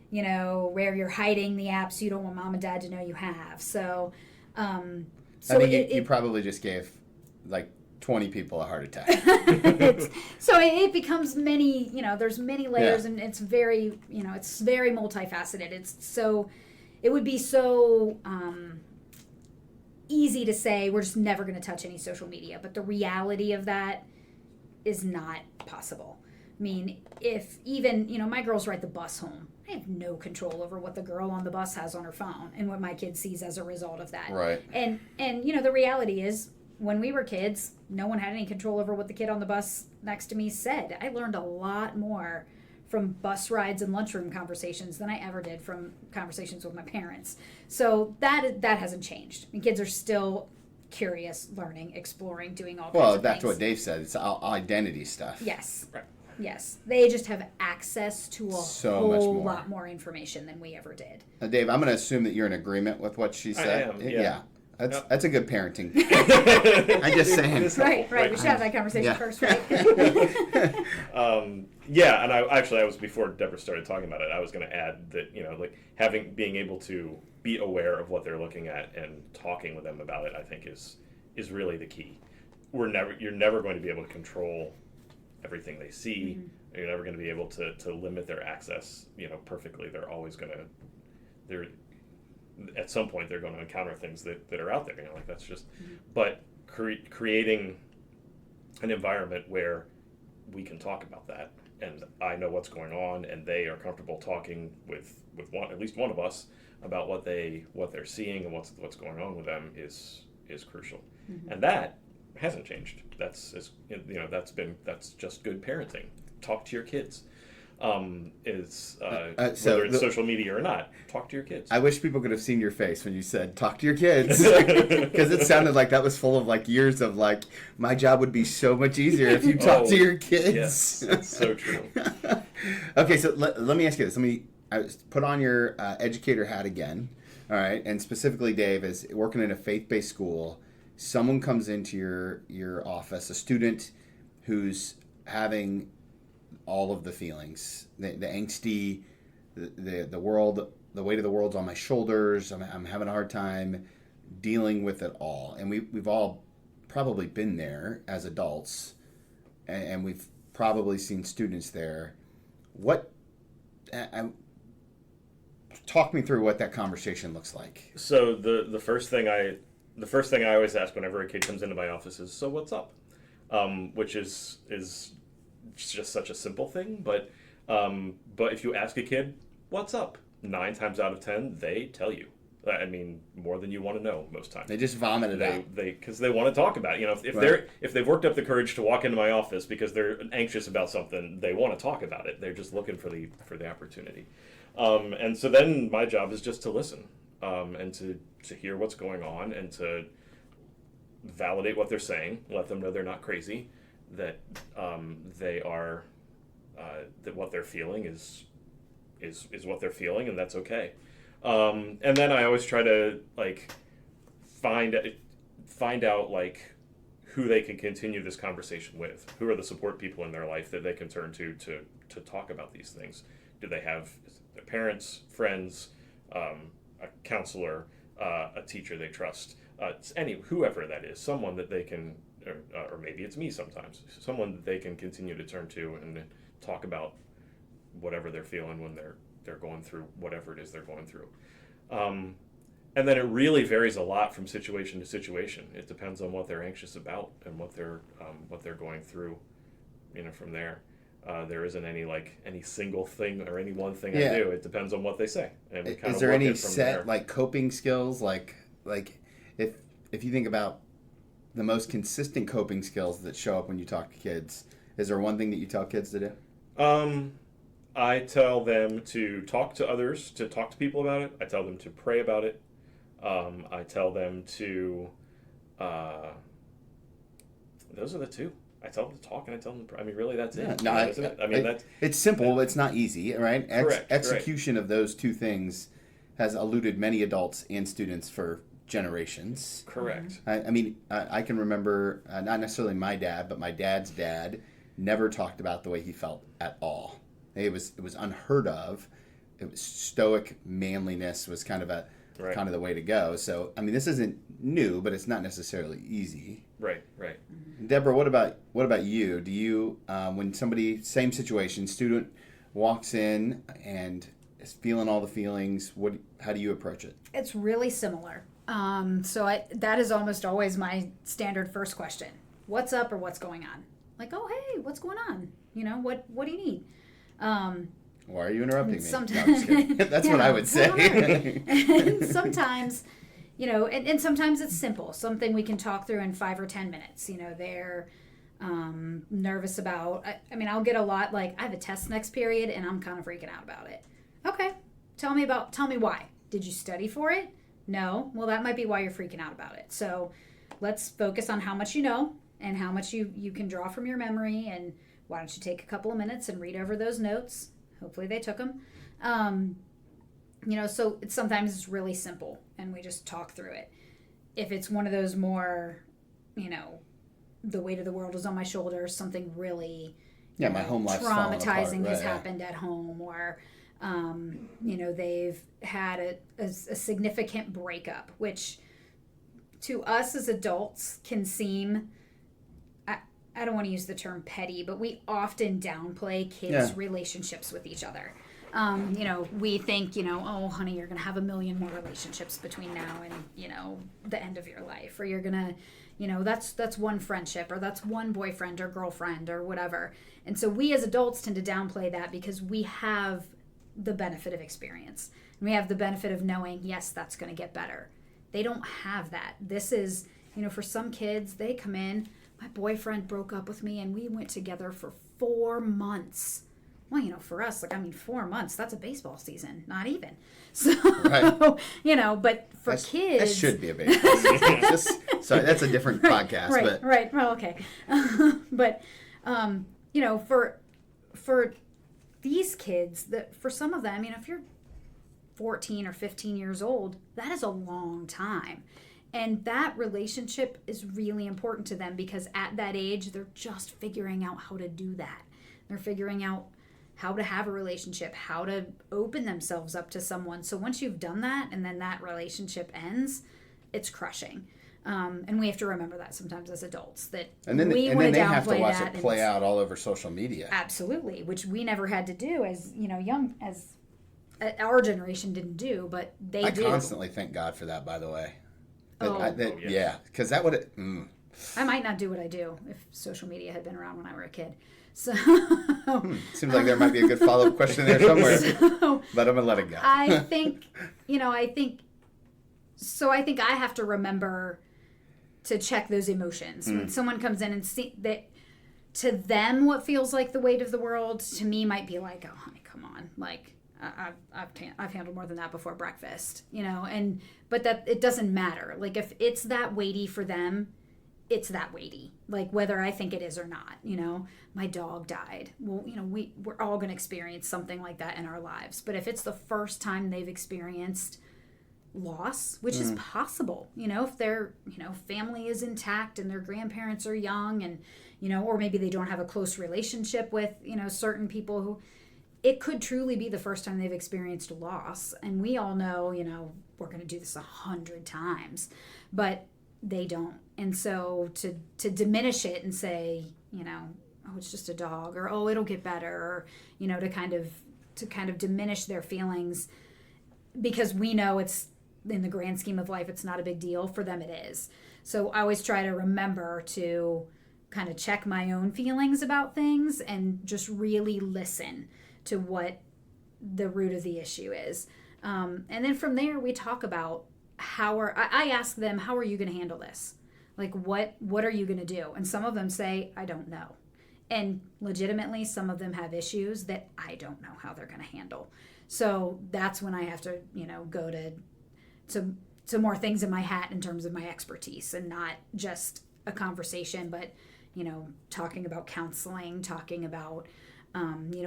S2: where you're hiding the apps you don't want mom and dad to know you have. So,
S1: you probably just gave, 20 people a heart attack.
S2: It becomes many, there's many layers, and it's very, it's very multifaceted. it would be so easy to say we're just never going to touch any social media, but the reality of that is not possible. I mean, if even, my girls ride the bus home. I have no control over what the girl on the bus has on her phone and what my kid sees as a result of that.
S1: Right.
S2: And the reality is, when we were kids, no one had any control over what the kid on the bus next to me said. I learned a lot more from bus rides and lunchroom conversations than I ever did from conversations with my parents. So that hasn't changed. I mean, kids are still curious, learning, exploring, doing all kinds of things.
S1: Well, that's what Dave said. It's identity stuff.
S2: Yes.
S3: Right.
S2: Yes. They just have access to a
S1: So much
S2: whole
S1: more.
S2: lot more information than we ever did.
S1: Dave, I'm going to assume that you're in agreement with what she said.
S3: I am, yeah.
S1: That's a good parenting. I'm just saying.
S2: Right. We should have that conversation first, right?
S3: Yeah, and I was, before Debra started talking about it, I was going to add that, being able to be aware of what they're looking at and talking with them about it, I think is really the key. You're never going to be able to control everything they see. Mm-hmm. You're never going to be able to limit their access, perfectly. They're always going to, at some point they're going to encounter things that are out there, that's just, mm-hmm. But creating an environment where we can talk about that, and I know what's going on, and they are comfortable talking with at least one of us about what they're seeing and what's going on with them is crucial. Mm-hmm. And that hasn't changed. That's just good parenting. Talk to your kids. Whether it's social media or not, talk to your kids.
S1: I wish people could have seen your face when you said talk to your kids, because it sounded like that was full of years of my job would be so much easier if you talk to your kids.
S3: Yes, that's so true.
S1: Okay, so let me ask you this. Put on your educator hat again. All right, and specifically, Dave, is working in a faith-based school. Someone comes into your office, a student who's having all of the feelings, the angsty, the world, the weight of the world's on my shoulders. I'm having a hard time dealing with it all, and we've all probably been there as adults, and we've probably seen students there. Talk me through what that conversation looks like.
S3: So the first thing I always ask whenever a kid comes into my office is, so what's up? Which is just such a simple thing, but if you ask a kid, what's up? 9 times out of 10, they tell you. I mean, more than you want to know most times.
S1: They just vomit it out.
S3: Because they want to talk about it. If they've worked up the courage to walk into my office because they're anxious about something, they want to talk about it. They're just looking for the opportunity. And so then my job is just to listen, and to hear what's going on, and to validate what they're saying, let them know they're not crazy, that they are that what they're feeling is what they're feeling, and that's okay. And then I always try to find out who they can continue this conversation with. Who are the support people in their life that they can turn to talk about these things? Do they have their parents, friends, a counselor, a teacher they trust, whoever that is, someone that they can, or maybe it's me sometimes, someone that they can continue to turn to and talk about whatever they're feeling when they're going through whatever it is they're going through. And then it really varies a lot from situation to situation. It depends on what they're anxious about and what they're going through. From there, there isn't any single thing or any one thing I do. It depends on what they say. And we kind
S1: is
S3: of
S1: there
S3: work
S1: any
S3: it from
S1: set
S3: there.
S1: coping skills if you think about the most consistent coping skills that show up when you talk to kids? Is there one thing that you tell kids to do?
S3: I tell them to talk to others, to talk to people about it. I tell them to pray about it. I tell them to, those are the two. I tell them to talk and I tell them to pray. I mean, really, that's it.
S1: No,
S3: isn't it? I mean,
S1: it's simple. It's not easy, right?
S3: Correct.
S1: Execution of those two things has eluded many adults and students for generations.
S3: Correct.
S1: I can remember, not necessarily my dad, but my dad's dad never talked about the way he felt at all. It was unheard of. It was stoic manliness was kind of the way to go. So this isn't new, but it's not necessarily easy.
S3: Right.
S1: Debra, what about you? Do you when somebody, same situation, student walks in and is feeling all the feelings. How do you approach it?
S2: It's really similar. That is almost always my standard first question. What's up or what's going on? Like, oh, hey, what's going on? What do you need?
S1: Why are you interrupting me?
S2: Sometimes,
S1: No, I'm just kidding. That's what I would say.
S2: And sometimes, and sometimes it's simple. Something we can talk through in 5 or 10 minutes. They're nervous about, I'll get a lot like, I have a test next period and I'm kind of freaking out about it. Okay, tell me why. Did you study for it? No. Well, that might be why you're freaking out about it. So let's focus on how much you know and how much you can draw from your memory, and why don't you take a couple of minutes and read over those notes. Hopefully they took them. So sometimes it's really simple and we just talk through it. If it's one of those more, the weight of the world is on my shoulders, something really
S1: my home life's
S2: traumatizing has happened at home, or they've had a significant breakup, which to us as adults can seem, I don't want to use the term petty, but we often downplay kids' relationships with each other. We think, oh, honey, you're going to have a million more relationships between now and, the end of your life. Or you're going to, that's one friendship, or that's one boyfriend or girlfriend or whatever. And so we as adults tend to downplay that because we have the benefit of experience. And we have the benefit of knowing, yes, that's going to get better. They don't have that. This is, for some kids, they come in, my boyfriend broke up with me and we went together for 4 months. Well, for us, 4 months, that's a baseball season, not even. So,
S1: right.
S2: But for kids.
S1: That should be a baseball season. Sorry, that's a different podcast.
S2: Right. Well, okay. But, for these kids, for some of them, if you're 14 or 15 years old, that is a long time. And that relationship is really important to them because at that age, they're just figuring out how to do that. They're figuring out how to have a relationship, how to open themselves up to someone. So once you've done that and then that relationship ends, it's crushing. And we have to remember that sometimes as adults, that
S1: and then they have to watch it play out all over social media.
S2: Absolutely, which we never had to do as our generation didn't do, but they do.
S1: I constantly thank God for that, by the way.
S3: Yes.
S1: Yeah, because that would.
S2: I might not do what I do if social media had been around when I were a kid. So
S1: seems like there might be a good follow-up question there somewhere, but I'm gonna let it go.
S2: I think I have to remember to check those emotions when someone comes in and see that. To them, what feels like the weight of the world to me might be like, oh, honey, come on, like. I've handled more than that before breakfast, but that it doesn't matter. Like if it's that weighty for them, it's that weighty, like whether I think it is or not. My dog died. Well, we're all going to experience something like that in our lives. But if it's the first time they've experienced loss, which is possible, if their, family is intact and their grandparents are young and, or maybe they don't have a close relationship with, certain people who, it could truly be the first time they've experienced loss. And we all know, we're going to do this 100 times, but they don't. And so to diminish it and say, oh, it's just a dog, or, oh, it'll get better, or, to kind of diminish their feelings because we know it's in the grand scheme of life, it's not a big deal. For them, it is. So I always try to remember to kind of check my own feelings about things and just really listen to what the root of the issue is. And then from there, we talk about I ask them, how are you going to handle this? Like, what are you going to do? And some of them say, I don't know. And legitimately, some of them have issues that I don't know how they're going to handle. So that's when I have to, go to more things in my hat in terms of my expertise, and not just a conversation, but, talking about counseling, talking about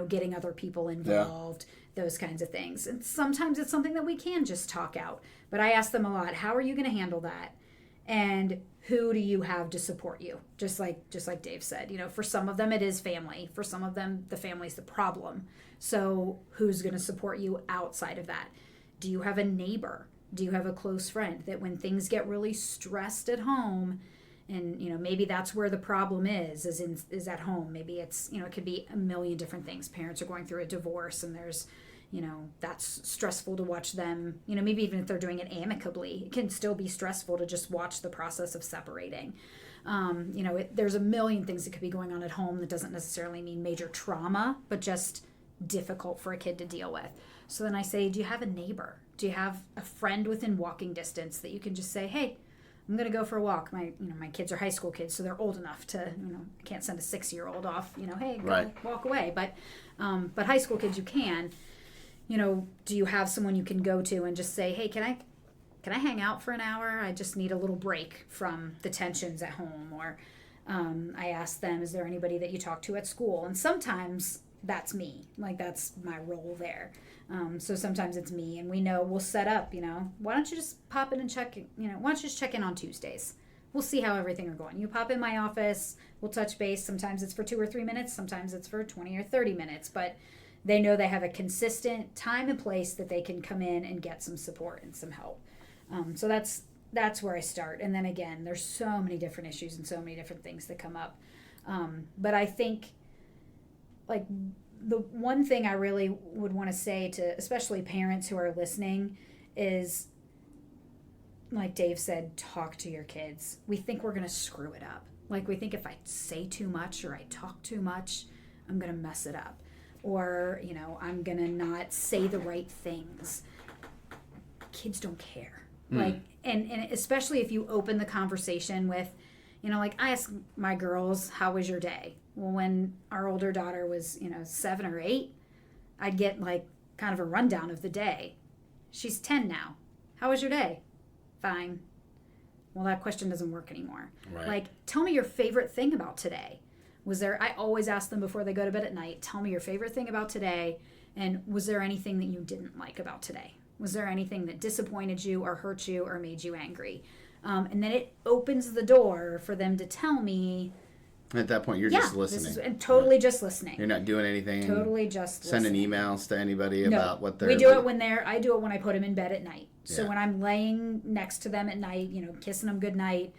S2: getting other people involved, those kinds of things. And sometimes it's something that we can just talk out. But I ask them a lot, how are you going to handle that? And who do you have to support you? Just like Dave said, for some of them it is family. For some of them, the family's the problem. So who's going to support you outside of that? Do you have a neighbor? Do you have a close friend that when things get really stressed at home, and maybe that's where the problem is at home. Maybe it's it could be a million different things. Parents are going through a divorce, and there's that's stressful to watch them, maybe even if they're doing it amicably, it can still be stressful to just watch the process of separating. There's a million things that could be going on at home that doesn't necessarily mean major trauma, but just difficult for a kid to deal with. So then I say, do you have a neighbor? Do you have a friend within walking distance that you can just say, hey, I'm going to go for a walk. My kids are high school kids, so they're old enough to, I can't send a 6-year-old off, hey, go walk away. But high school kids, you can, do you have someone you can go to and just say, hey, can I hang out for an hour? I just need a little break from the tensions at home. Or I ask them, is there anybody that you talk to at school? And sometimes that's me. Like, that's my role there. So sometimes it's me, and we'll set up, why don't you just pop in and check, why don't you just check in on Tuesdays? We'll see how everything are going. You pop in my office, we'll touch base. Sometimes it's for 2 or 3 minutes. Sometimes it's for 20 or 30 minutes, but they know they have a consistent time and place that they can come in and get some support and some help. So that's where I start. And then again, there's so many different issues and so many different things that come up. But I think, like, the one thing I really would want to say to especially parents who are listening is, like Dave said, talk to your kids. We think we're going to screw it up. Like, we think if I say too much or I talk too much, I'm going to mess it up. Or, I'm going to not say the right things. Kids don't care. Like, and especially if you open the conversation with, like, I ask my girls, how was your day? Well, when our older daughter was, 7 or 8, I'd get like kind of a rundown of the day. She's 10 now. How was your day? Fine. Well, that question doesn't work anymore.
S1: Right.
S2: Like, tell me your favorite thing about today. I always ask them before they go to bed at night, tell me your favorite thing about today, and was there anything that you didn't like about today? Was there anything that disappointed you or hurt you or made you angry? And then it opens the door for them to tell me.
S1: At that point, you're just listening.
S2: Totally just listening.
S1: You're not doing anything.
S2: Totally just
S1: sending
S2: listening.
S1: emails to anybody about what they're...
S2: I do it when I put them in bed at night. So
S1: Yeah.
S2: when I'm laying next to them at night, kissing them goodnight,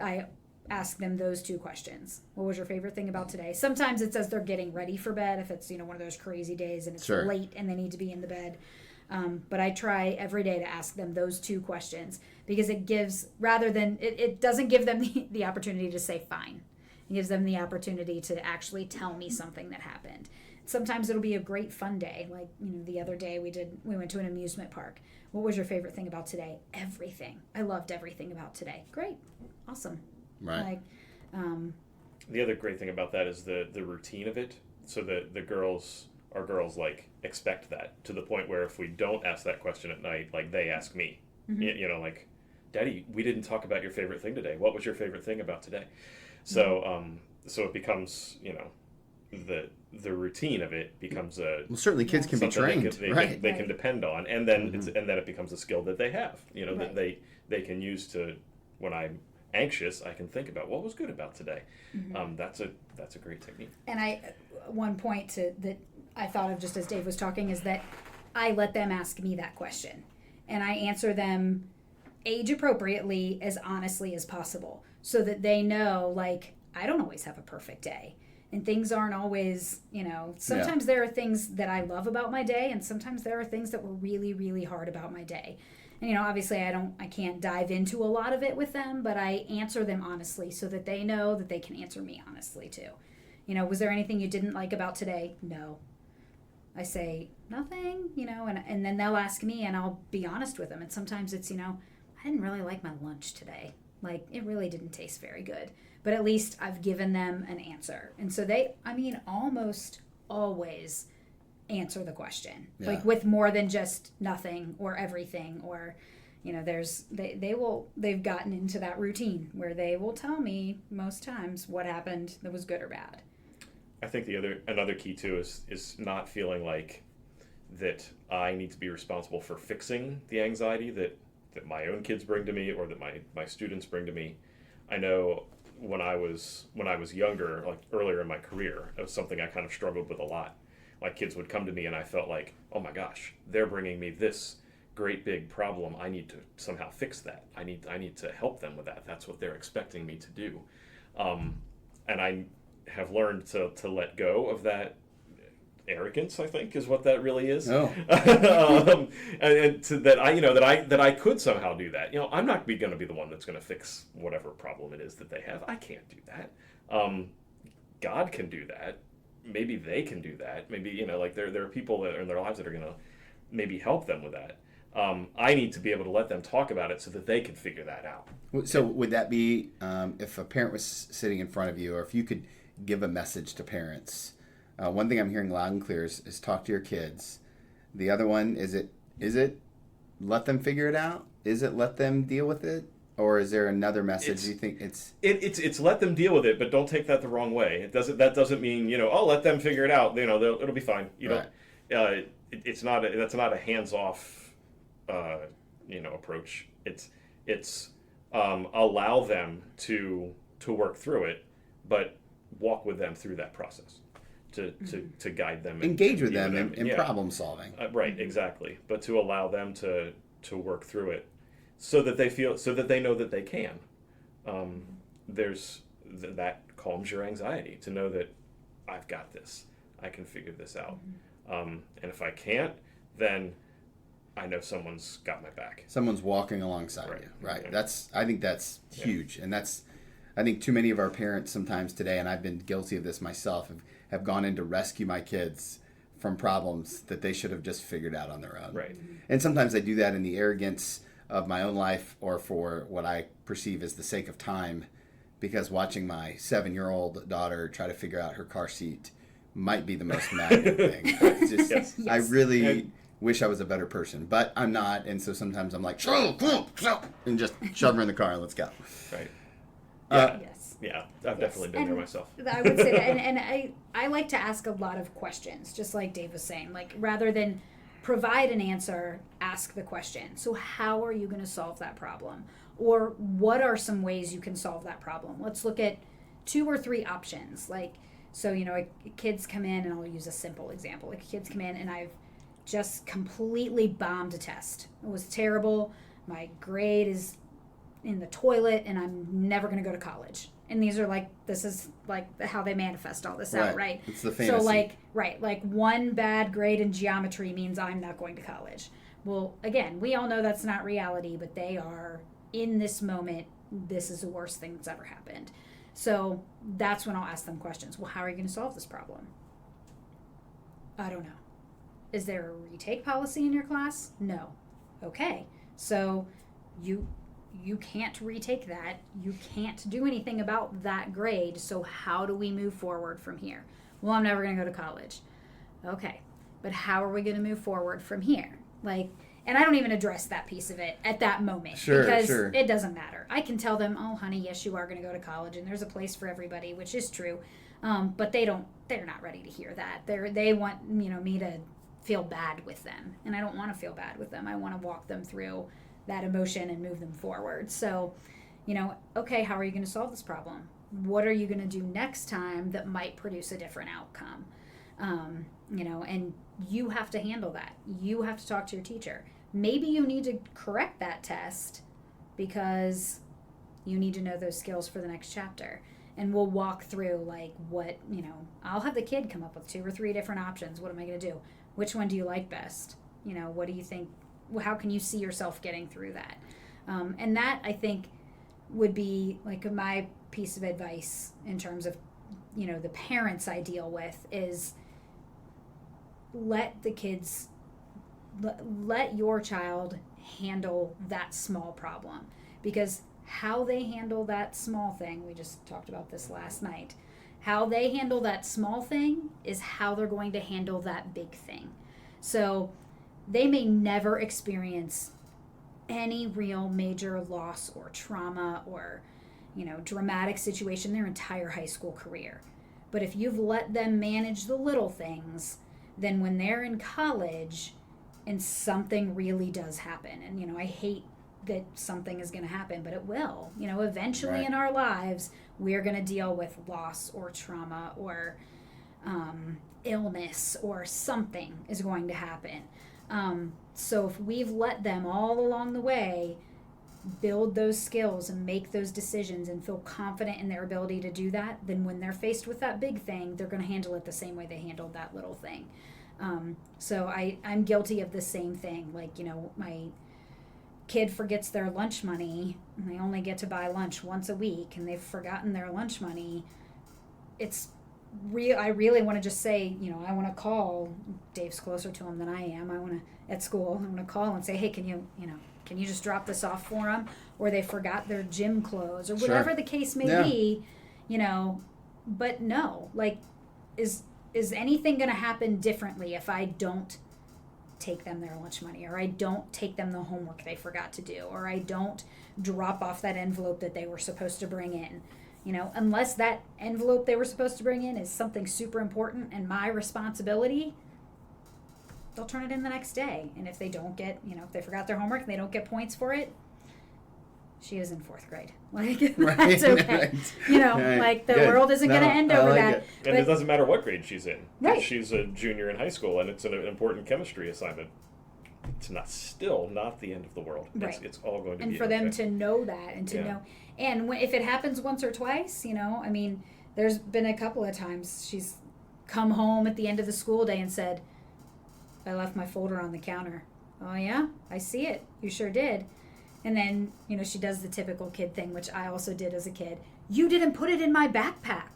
S2: I ask them those 2 questions. What was your favorite thing about today? Sometimes it's as they're getting ready for bed, if it's, one of those crazy days and it's
S1: Sure.
S2: late and they need to be in the bed. But I try every day to ask them those 2 questions, because it gives, rather than, it doesn't give them the opportunity to say fine. It gives them the opportunity to actually tell me something that happened. Sometimes it'll be a great fun day. Like, the other day we went to an amusement park. What was your favorite thing about today? Everything. I loved everything about today. Great. Awesome.
S1: Right.
S2: Like,
S3: The other great thing about that is the routine of it. So the girls, our girls, like, expect that, to the point where if we don't ask that question at night, like, they ask me.
S2: Mm-hmm.
S3: Like, Daddy, we didn't talk about your favorite thing today. What was your favorite thing about today? So so it becomes, the routine of it becomes
S1: Well, certainly kids can be trained,
S3: they can depend on, and then
S1: Mm-hmm.
S3: and then it becomes a skill that they have, that they can use to, when I'm anxious, I can think about what was good about today.
S2: Mm-hmm.
S3: That's a great technique.
S2: And one point that I thought of just as Dave was talking is that I let them ask me that question, and I answer them age appropriately, as honestly as possible, so that they know, like, I don't always have a perfect day, and things aren't always, sometimes there are things that I love about my day, and sometimes there are things that were really, really hard about my day. And, obviously I can't dive into a lot of it with them, but I answer them honestly so that they know that they can answer me honestly too. Was there anything you didn't like about today? No. I say nothing, and then they'll ask me, and I'll be honest with them. And sometimes it's, I didn't really like my lunch today. Like, it really didn't taste very good. But at least I've given them an answer. And so they, almost always answer the question.
S1: Yeah.
S2: Like, with more than just nothing or everything, or, they've gotten into that routine where they will tell me most times what happened that was good or bad.
S3: I think another key too is not feeling like that I need to be responsible for fixing the anxiety that my own kids bring to me, or that my students bring to me. I know when I was younger, like earlier in my career, it was something I kind of struggled with a lot. Like, kids would come to me and I felt like, oh my gosh, they're bringing me this great big problem. I need to somehow fix that. I need to help them with that. That's what they're expecting me to do. And I have learned to let go of that arrogance, I think, is what that really is.
S1: Oh.
S3: And to, that I could somehow do that. I'm not going to be the one that's going to fix whatever problem it is that they have. I can't do that. God can do that. Maybe they can do that. Maybe there are people that are in their lives that are going to maybe help them with that. I need to be able to let them talk about it so that they can figure that out.
S1: So would that be if a parent was sitting in front of you, or if you could give a message to parents? One thing I'm hearing loud and clear is talk to your kids. The other one, is it let them figure it out? Is it let them deal with it? Or is there another message you think
S3: it's let them deal with it, but don't take that the wrong way. That doesn't mean let them figure it out. It'll be fine. That's not a hands off approach. It's allow them to work through it, but walk with them through that process. To guide them,
S1: engage with them in problem solving.
S3: Right, exactly. But to allow them to work through it, so that they know that they can. That calms your anxiety to know that I've got this. I can figure this out. And if I can't, then I know someone's got my back.
S1: Someone's walking alongside you. Right.
S3: Yeah.
S1: I think that's huge, and I think too many of our parents sometimes today, and I've been guilty of this myself, have gone in to rescue my kids from problems that they should have just figured out on their own.
S3: Right.
S1: And sometimes I do that in the arrogance of my own life, or for what I perceive as the sake of time, because watching my 7-year-old daughter try to figure out her car seat might be the most maddening thing.
S3: Yes.
S1: I really wish I was a better person, but I'm not, and so sometimes I'm like, and just shove her in the car and let's go.
S3: Right.
S2: Yes.
S3: Yeah, I've definitely been there myself.
S2: I would say that, and I like to ask a lot of questions, just like Dave was saying. Like, rather than provide an answer, ask the question. So how are you going to solve that problem? Or what are some ways you can solve that problem? Let's look at 2 or 3 options. Like, so, kids come in, and I'll use a simple example. Like, kids come in, and I've just completely bombed a test. It was terrible. My grade is in the toilet, and I'm never going to go to college. And these are this is how they manifest all this out, right?
S1: It's the fantasy.
S2: So one bad grade in geometry means I'm not going to college. Well, again, we all know that's not reality, but they are in this moment. This is the worst thing that's ever happened. So that's when I'll ask them questions. Well, how are you going to solve this problem? I don't know. Is there a retake policy in your class? No. Okay. So you can't retake that. You can't do anything about that grade. So how do we move forward from here? Well, I'm never going to go to college. Okay. But how are we going to move forward from here? And I don't even address that piece of it at that moment. Because it doesn't matter. I can tell them, oh, honey, yes, you are going to go to college, and there's a place for everybody, which is true. But they're not ready to hear that. They want, me to feel bad with them. And I don't want to feel bad with them. I want to walk them through that emotion and move them forward. So, okay, how are you going to solve this problem? What are you going to do next time that might produce a different outcome? And you have to handle that. You have to talk to your teacher. Maybe you need to correct that test because you need to know those skills for the next chapter. And we'll walk through I'll have the kid come up with 2 or 3 different options. What am I going to do? Which one do you like best? What do you think? How can you see yourself getting through that? And that, I think, would be my piece of advice in terms of, the parents I deal with is let your child handle that small problem, because how they handle that small thing, we just talked about this last night, how they handle that small thing is how they're going to handle that big thing. So they may never experience any real major loss or trauma or, dramatic situation their entire high school career. But if you've let them manage the little things, then when they're in college and something really does happen, and, I hate that something is going to happen, but it will, eventually in our lives, we're going to deal with loss or trauma or illness, or something is going to happen. So if we've let them all along the way build those skills and make those decisions and feel confident in their ability to do that, then when they're faced with that big thing, they're going to handle it the same way they handled that little thing. So I'm guilty of the same thing. Like, my kid forgets their lunch money and they only get to buy lunch once a week and they've forgotten their lunch money. I really want to just say, I want to call. Dave's closer to him than I am. At school, I want to call and say, hey, can you just drop this off for them? Or they forgot their gym clothes or whatever the case may be, but no, like, is anything going to happen differently if I don't take them their lunch money, or I don't take them the homework they forgot to do, or I don't drop off that envelope that they were supposed to bring in? Unless that envelope they were supposed to bring in is something super important and my responsibility, they'll turn it in the next day. And if they don't get, if they forgot their homework and they don't get points for it, she is in 4th grade. Like, that's okay.
S1: Right.
S2: Like, the world isn't going to end over that.
S3: And it doesn't matter what grade she's in.
S2: Right.
S3: If she's a junior in high school and it's an important chemistry assignment, it's still not the end of the world.
S2: Right.
S3: It's all going to be
S2: and for
S3: okay.
S2: them to know that and to know. And if it happens once or twice, there's been a couple of times she's come home at the end of the school day and said, I left my folder on the counter. Oh, yeah? I see it. You sure did. And then, she does the typical kid thing, which I also did as a kid. You didn't put it in my backpack.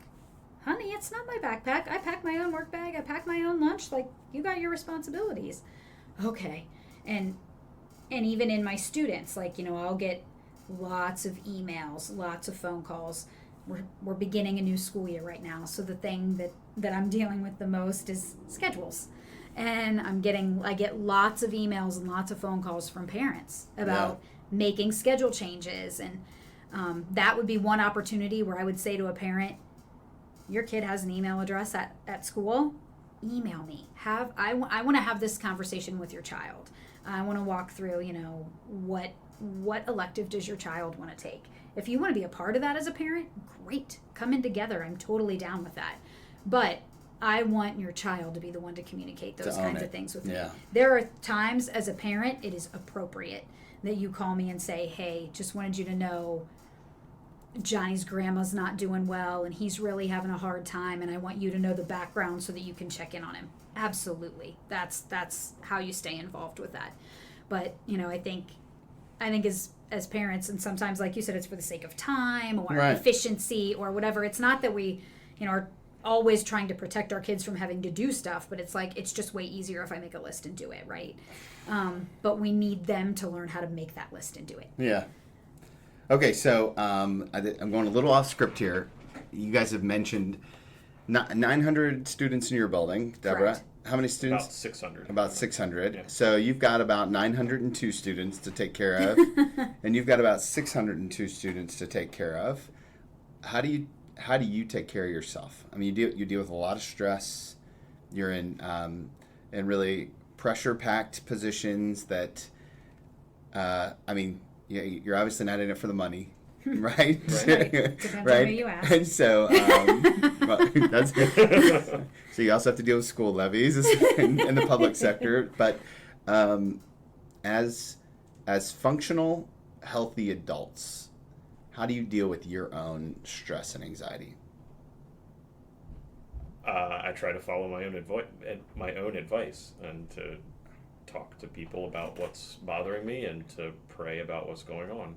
S2: Honey, it's not my backpack. I pack my own work bag. I pack my own lunch. Like, you got your responsibilities. Okay. And even in my students, like, I'll get lots of emails, lots of phone calls. We're beginning a new school year right now. So the thing that I'm dealing with the most is schedules. And I get lots of emails and lots of phone calls from parents about making schedule changes. And that would be one opportunity where I would say to a parent, your kid has an email address at school, email me. I want to have this conversation with your child. I want to walk through, what elective does your child want to take? If you want to be a part of that as a parent, great. Come in together. I'm totally down with that. But I want your child to be the one to communicate those kinds of things with me. There are times as a parent it is appropriate that you call me and say, hey, just wanted you to know Johnny's grandma's not doing well and he's really having a hard time and I want you to know the background so that you can check in on him. Absolutely. That's how you stay involved with that. But, I think as parents, and sometimes, like you said, it's for the sake of time or efficiency or whatever. It's not that we, are always trying to protect our kids from having to do stuff, but it's like, it's just way easier if I make a list and do it, right? But we need them to learn how to make that list and do it.
S1: Yeah. Okay, so I'm going a little off script here. You guys have mentioned 900 students in your building, Debra.
S2: Correct.
S1: How many students?
S3: About 600.
S1: About 600.
S3: Yeah.
S1: So you've got about 902 students to take care of, and you've got about 602 students to take care of. How do you take care of yourself? I mean, you deal with a lot of stress. You're in really pressure-packed positions that, you're obviously not in it for the money, right?
S2: Right. Depends on who you ask.
S1: And so, so you also have to deal with school levies in the public sector. But as functional, healthy adults, how do you deal with your own stress and anxiety?
S3: I try to follow my own advice and to talk to people about what's bothering me and to pray about what's going on.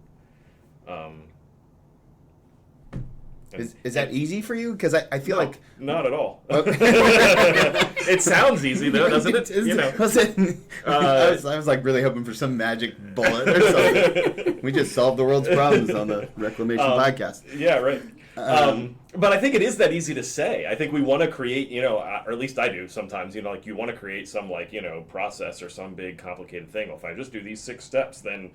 S1: Is that easy for you? Because I feel like
S3: not at all. It sounds easy though, doesn't it?
S1: I was like really hoping for some magic bullet or something. We just solved the world's problems on the Reclamation podcast.
S3: Yeah, right. But I think it is that easy to say. I think we want to create, or at least I do sometimes, like you want to create some process or some big complicated thing. Well, if I just do these 6 steps, then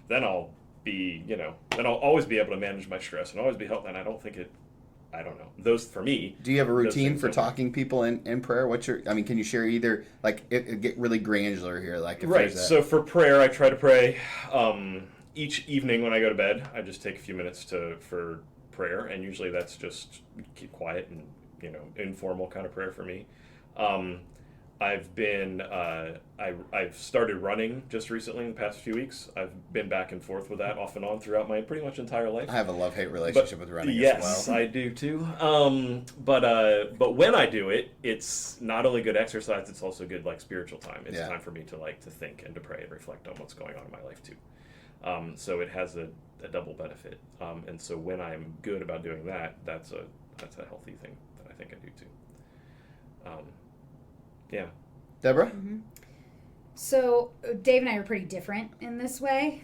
S3: I'll be, then I'll always be able to manage my stress and always be healthy. And I don't know. Those for me.
S1: Do you have a routine for talking people in prayer? Can you share either, it get really granular here?
S3: Right. So for prayer, I try to pray each evening when I go to bed. I just take a few minutes for prayer, and usually that's just keep quiet and informal kind of prayer for me. I've been I've started running just recently in the past few weeks. I've been back and forth with that off and on throughout my pretty much entire life.
S1: I have a love-hate relationship with running
S3: yes,
S1: as well.
S3: I do too. But when I do it, it's not only good exercise, it's also good like spiritual time. It's time for me to think and to pray and reflect on what's going on in my life too. So it has a double benefit. And so when I'm good about doing that, that's a healthy thing that I think I do too. Yeah.
S1: Debra?
S2: Mm-hmm. So Dave and I are pretty different in this way.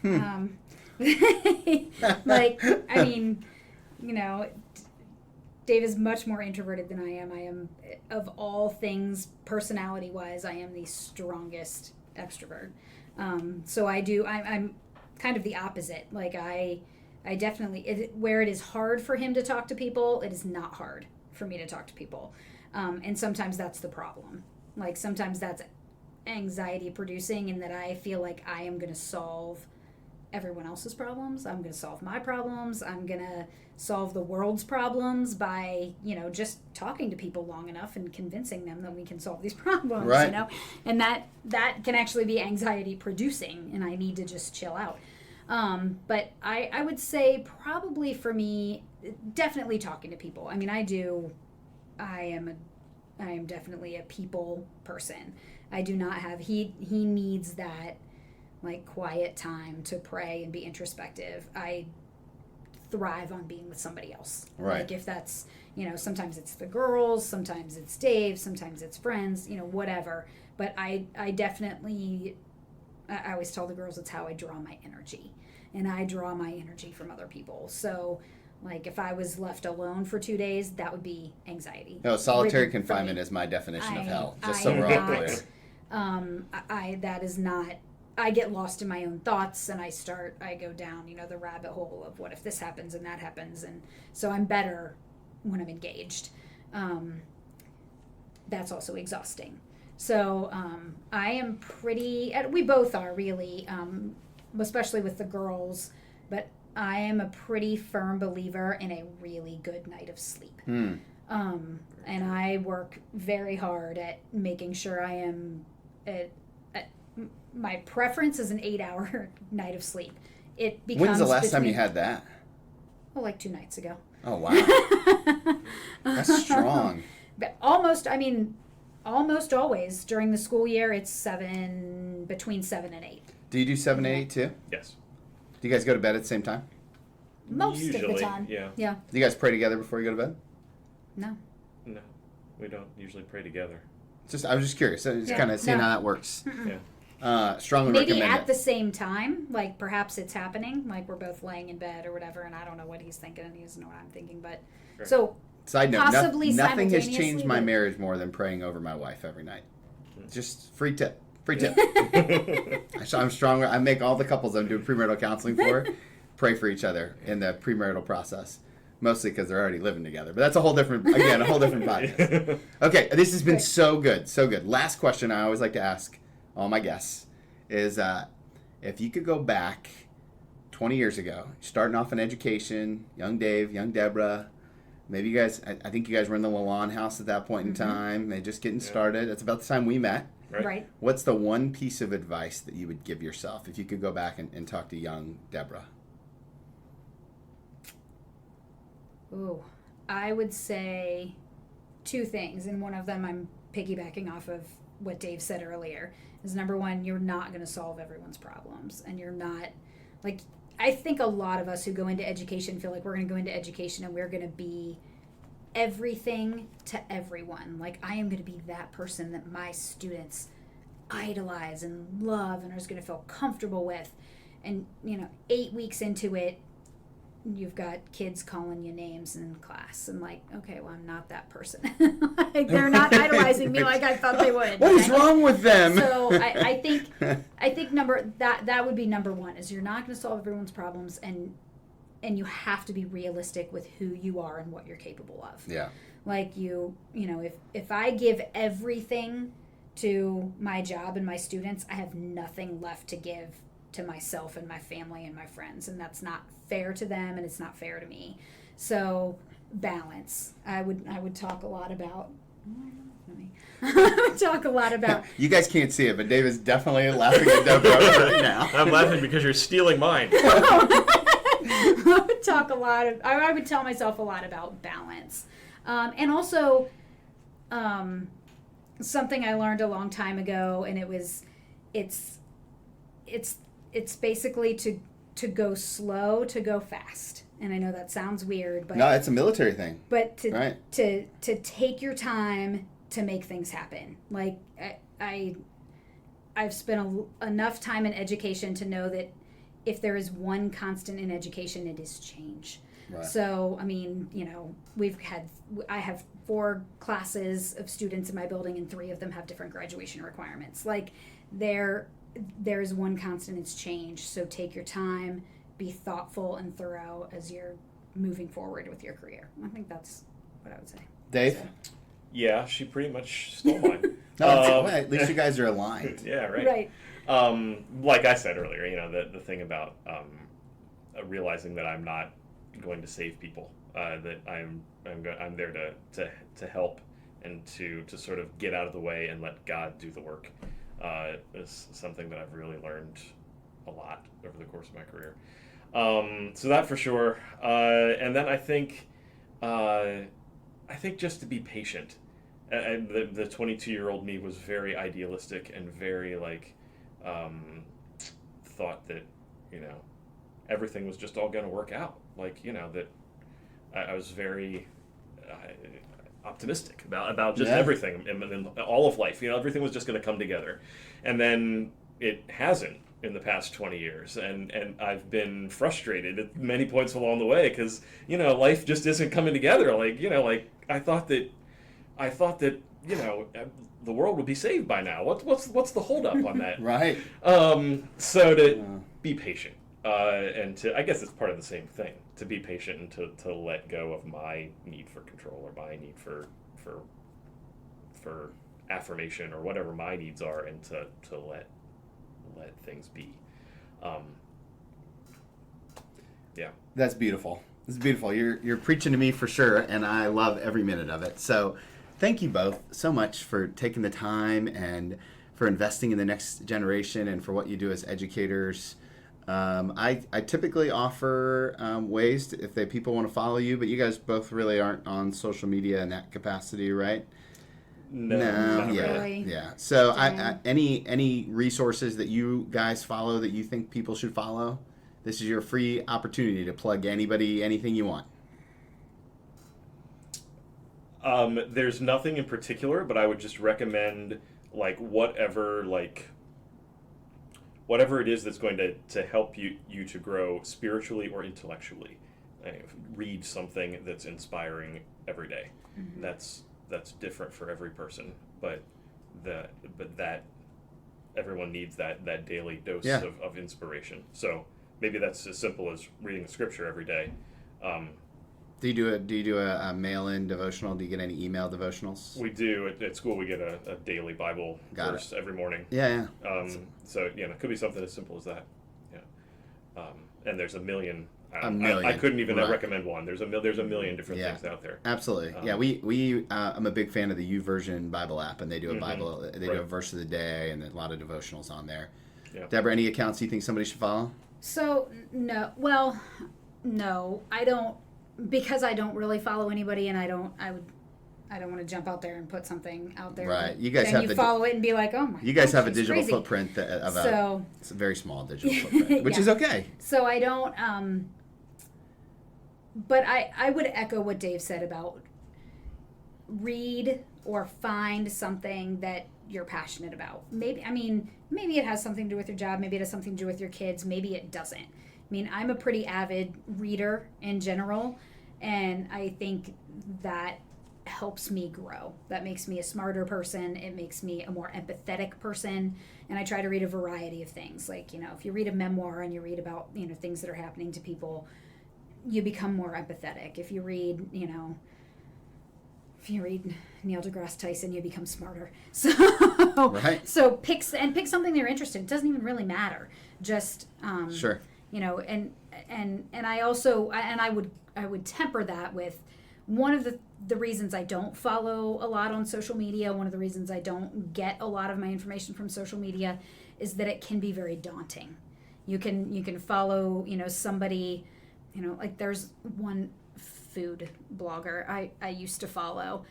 S2: Like, I mean, you know, Dave is much more introverted than I am. I am, of all things, personality-wise, I am the strongest extrovert. So I'm kind of the opposite. Like, I definitely, where it is hard for him to talk to people, it is not hard for me to talk to people. And sometimes that's the problem. Like, sometimes that's anxiety producing, in that I feel like I am going to solve everyone else's problems. I'm going to solve my problems. I'm going to solve the world's problems by, just talking to people long enough and convincing them that we can solve these problems,
S1: right.
S2: And that can actually be anxiety producing, and I need to just chill out. But I would say probably for me, definitely talking to people. I mean, I am definitely a people person. I do not have, he needs that like quiet time to pray and be introspective. I thrive on being with somebody else.
S1: Right.
S2: Like if that's, sometimes it's the girls, sometimes it's Dave, sometimes it's friends, whatever. But I definitely, I always tell the girls it's how I draw my energy. And I draw my energy from other people. So like if I was left alone for 2 days, that would be anxiety.
S1: No, solitary confinement is my definition of hell. Just so we're all clear.
S2: That is not, I get lost in my own thoughts, and I go down, the rabbit hole of what if this happens and that happens. And so I'm better when I'm engaged. That's also exhausting. So I am we both are really, especially with the girls, but I am a pretty firm believer in a really good night of sleep. And I work very hard at making sure I am my preference is an 8-hour night of sleep. It becomes.
S1: When's the last time you had that?
S2: Oh, like 2 nights ago.
S1: Oh, wow. That's strong.
S2: But almost always during the school year, it's between 7 and 8.
S1: Do you do 7 and 8 too?
S3: Yes.
S1: Do you guys go to bed at the same time?
S2: Most of the time.
S3: Yeah.
S2: Yeah.
S1: Do you guys pray together before you go to bed?
S3: No, we don't usually pray together.
S1: I was just curious. Just kind of seeing how that works.
S3: Yeah.
S1: Strongly
S2: Maybe
S1: recommend
S2: at the same time, like perhaps it's happening, like we're both laying in bed or whatever, and I don't know what he's thinking and he doesn't know what I'm thinking, but
S3: Sure.
S2: So
S1: Side note,
S2: possibly
S1: nothing has
S2: simultaneously,
S1: changed my
S2: but-
S1: marriage more than praying over my wife every night. Just free tip. I'm stronger. I make all the couples I'm doing premarital counseling for pray for each other in the premarital process. Mostly because they're already living together. But that's a whole different podcast. Okay, this has been so good. Last question I always like to ask all my guests is if you could go back 20 years ago, starting off in education, young Dave, young Debra, maybe you guys, I think you guys were in the Lalonde house at that point in time. They're just getting started. It's about the time we met.
S2: Right.
S1: What's the one piece of advice that you would give yourself if you could go back and talk to young Debra?
S2: Ooh, I would say 2 things, and one of them I'm piggybacking off of what Dave said earlier, is number one, you're not going to solve everyone's problems, and you're not, like, I think a lot of us who go into education feel like we're going to go into education and we're going to be everything to everyone. Like, I am going to be that person that my students idolize and love and are just going to feel comfortable with. And, 8 weeks into it, you've got kids calling you names in class. And like, okay, well, I'm not that person. Like, they're not idolizing me like I thought they would.
S1: What is wrong with them?
S2: So I think that would be number one, is you're not going to solve everyone's problems, and you have to be realistic with who you are and what you're capable of.
S1: Yeah.
S2: Like if I give everything to my job and my students, I have nothing left to give to myself and my family and my friends, and that's not fair to them, and it's not fair to me. So balance. I would talk a lot about I would talk a lot about.
S1: You guys can't see it, but Dave is definitely laughing at Debra right now.
S3: I'm laughing because you're stealing mine.
S2: I would talk a lot of. I would tell myself a lot about balance, and also something I learned a long time ago, and it's basically to go slow to go fast. And I know that sounds weird, but
S1: No, it's a military thing.
S2: But
S1: Right.
S2: to take your time to make things happen. Like I've spent enough time in education to know that if there is one constant in education, it is change.
S1: Right.
S2: So, I mean, I have 4 classes of students in my building, and 3 of them have different graduation requirements. Like there's one constant, it's change. So take your time, be thoughtful and thorough as you're moving forward with your career. I think that's what I would say.
S1: Dave?
S2: So.
S3: Yeah, she pretty much stole mine.
S1: No, at least you guys are aligned.
S3: Yeah, right. Like I said earlier, the thing about realizing that I'm not going to save people, that I'm there to help and to sort of get out of the way and let God do the work, is something that I've really learned a lot over the course of my career. So that for sure. And then I think just to be patient. And the 22-year-old me was very idealistic and very thought that everything was just all going to work out. That I was very optimistic about just everything in all of life. Everything was just going to come together, and then it hasn't in the past 20 years, and I've been frustrated at many points along the way because life just isn't coming together. I thought that the world would be saved by now. What's the holdup on that?
S1: Right.
S3: So to be patient, and I guess it's part of the same thing. To be patient and to let go of my need for control or my need for affirmation or whatever my needs are, and to let things be. Yeah.
S1: That's beautiful. It's beautiful. You're preaching to me for sure, and I love every minute of it. So thank you both so much for taking the time and for investing in the next generation and for what you do as educators. I typically offer ways if people want to follow you, but you guys both really aren't on social media in that capacity, right?
S3: No, not
S1: yeah,
S3: really.
S1: Yeah. So any resources that you guys follow that you think people should follow? This is your free opportunity to plug anything you want.
S3: There's nothing in particular, but I would just recommend whatever it is that's going to help you to grow spiritually or intellectually. Read something that's inspiring every day. Mm-hmm. That's different for every person, but that everyone needs that daily dose of inspiration. So maybe that's as simple as reading the scripture every day.
S1: Do you do a mail-in devotional? Do you get any email devotionals?
S3: We do. At school, we get a daily Bible verse every morning.
S1: Yeah.
S3: So it could be something as simple as that. Yeah. And there's a million.
S1: I
S3: couldn't even recommend one. There's a million different things out there.
S1: Absolutely. We I'm a big fan of the YouVersion Bible App, and they do a Bible. They do a verse of the day and a lot of devotionals on there. Yeah. Debra, any accounts you think somebody should follow?
S2: So no. Well, no, I don't. Because I don't really follow anybody, and I don't want to jump out there and put something out there.
S1: Right. You guys have
S2: follow it and be like, oh my.
S1: You guys have a
S2: she's
S1: digital
S2: crazy.
S1: footprint it's a very small digital footprint, which is okay.
S2: So I don't. But I would echo what Dave said about read or find something that you're passionate about. Maybe it has something to do with your job. Maybe it has something to do with your kids. Maybe it doesn't. I mean, I'm a pretty avid reader in general, and I think that helps me grow. That makes me a smarter person. It makes me a more empathetic person, and I try to read a variety of things. If you read a memoir and you read about, things that are happening to people, you become more empathetic. If you read, Neil deGrasse Tyson, you become smarter. So,
S1: right.
S2: So pick something that you're interested in. It doesn't even really matter. Just
S1: sure.
S2: And I also I would temper that with one of the reasons I don't follow a lot on social media, one of the reasons I don't get a lot of my information from social media is that it can be very daunting. You can follow, somebody, like there's one food blogger I used to follow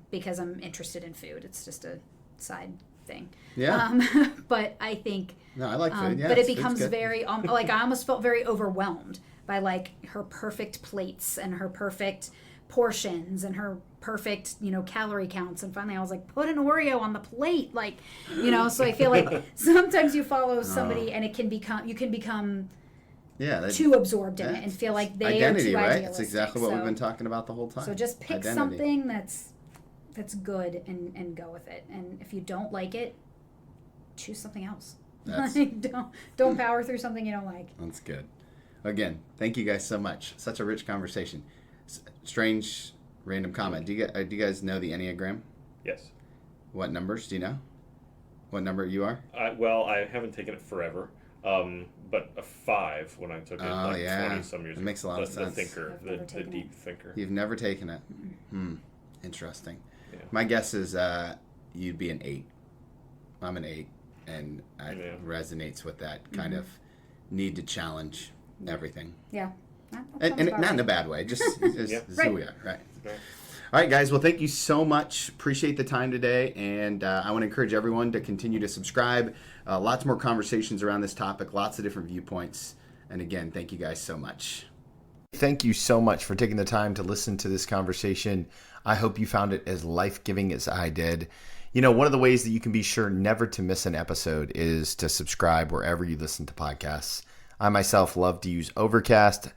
S2: because I'm interested in food. It's just a side thing.
S1: Yeah.
S2: But I think
S1: No, I like food. Yeah,
S2: but it becomes very like I almost felt very overwhelmed by like her perfect plates and her perfect portions and her perfect calorie counts, and finally I was like, put an Oreo on the plate, like so I feel like sometimes you follow somebody and you can become too absorbed in it and feel like they
S1: identity,
S2: are too
S1: right?
S2: idealistic.
S1: It's exactly what we've been talking about the whole time.
S2: So just pick something that's good and go with it, and if you don't like it, choose something else. Like, don't power through something you don't like.
S1: That's good. Again, thank you guys so much. Such a rich conversation. Strange random comment. Do you guys know the Enneagram?
S3: Yes.
S1: What numbers do you know? What number you are?
S3: Well, I haven't taken it forever, but a 5 when I took it 20 some years ago.
S1: It makes a lot of sense.
S3: The thinker, the deep thinker.
S1: You've never taken it. Interesting.
S3: Yeah.
S1: My guess is you'd be an 8. I'm an 8, and it resonates with that kind of need to challenge everything.
S2: Yeah.
S1: And not in a bad way, just who we are, right? All right, guys. Well, thank you so much. Appreciate the time today, and I want to encourage everyone to continue to subscribe. Lots more conversations around this topic, lots of different viewpoints, and again, thank you guys so much. Thank you so much for taking the time to listen to this conversation. I hope you found it as life-giving as I did. One of the ways that you can be sure never to miss an episode is to subscribe wherever you listen to podcasts. I myself love to use Overcast.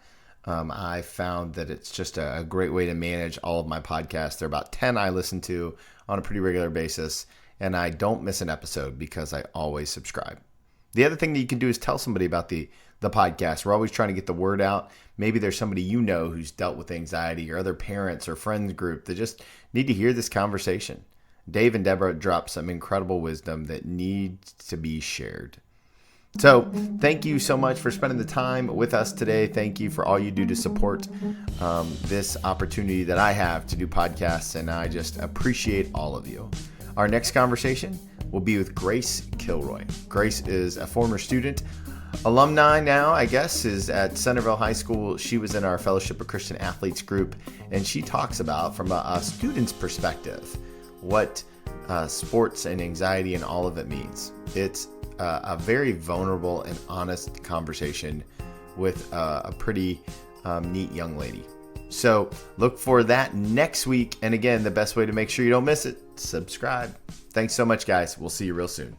S1: I found that it's just a great way to manage all of my podcasts. There are about 10 I listen to on a pretty regular basis, and I don't miss an episode because I always subscribe. The other thing that you can do is tell somebody about the podcast. We're always trying to get the word out. Maybe there's somebody who's dealt with anxiety, or other parents or friends group that just need to hear this conversation. Dave and Debra dropped some incredible wisdom that needs to be shared. So thank you so much for spending the time with us today. Thank you for all you do to support this opportunity that I have to do podcasts, and I just appreciate all of you. Our next conversation will be with Grace Kilroy. Grace is a former student, alumni now, I guess, is at Centerville High School. She was in our Fellowship of Christian Athletes group, and she talks about, from a student's perspective, what sports and anxiety and all of it means. It's a very vulnerable and honest conversation with a pretty neat young lady. So look for that next week. And again, the best way to make sure you don't miss it, subscribe. Thanks so much, guys. We'll see you real soon.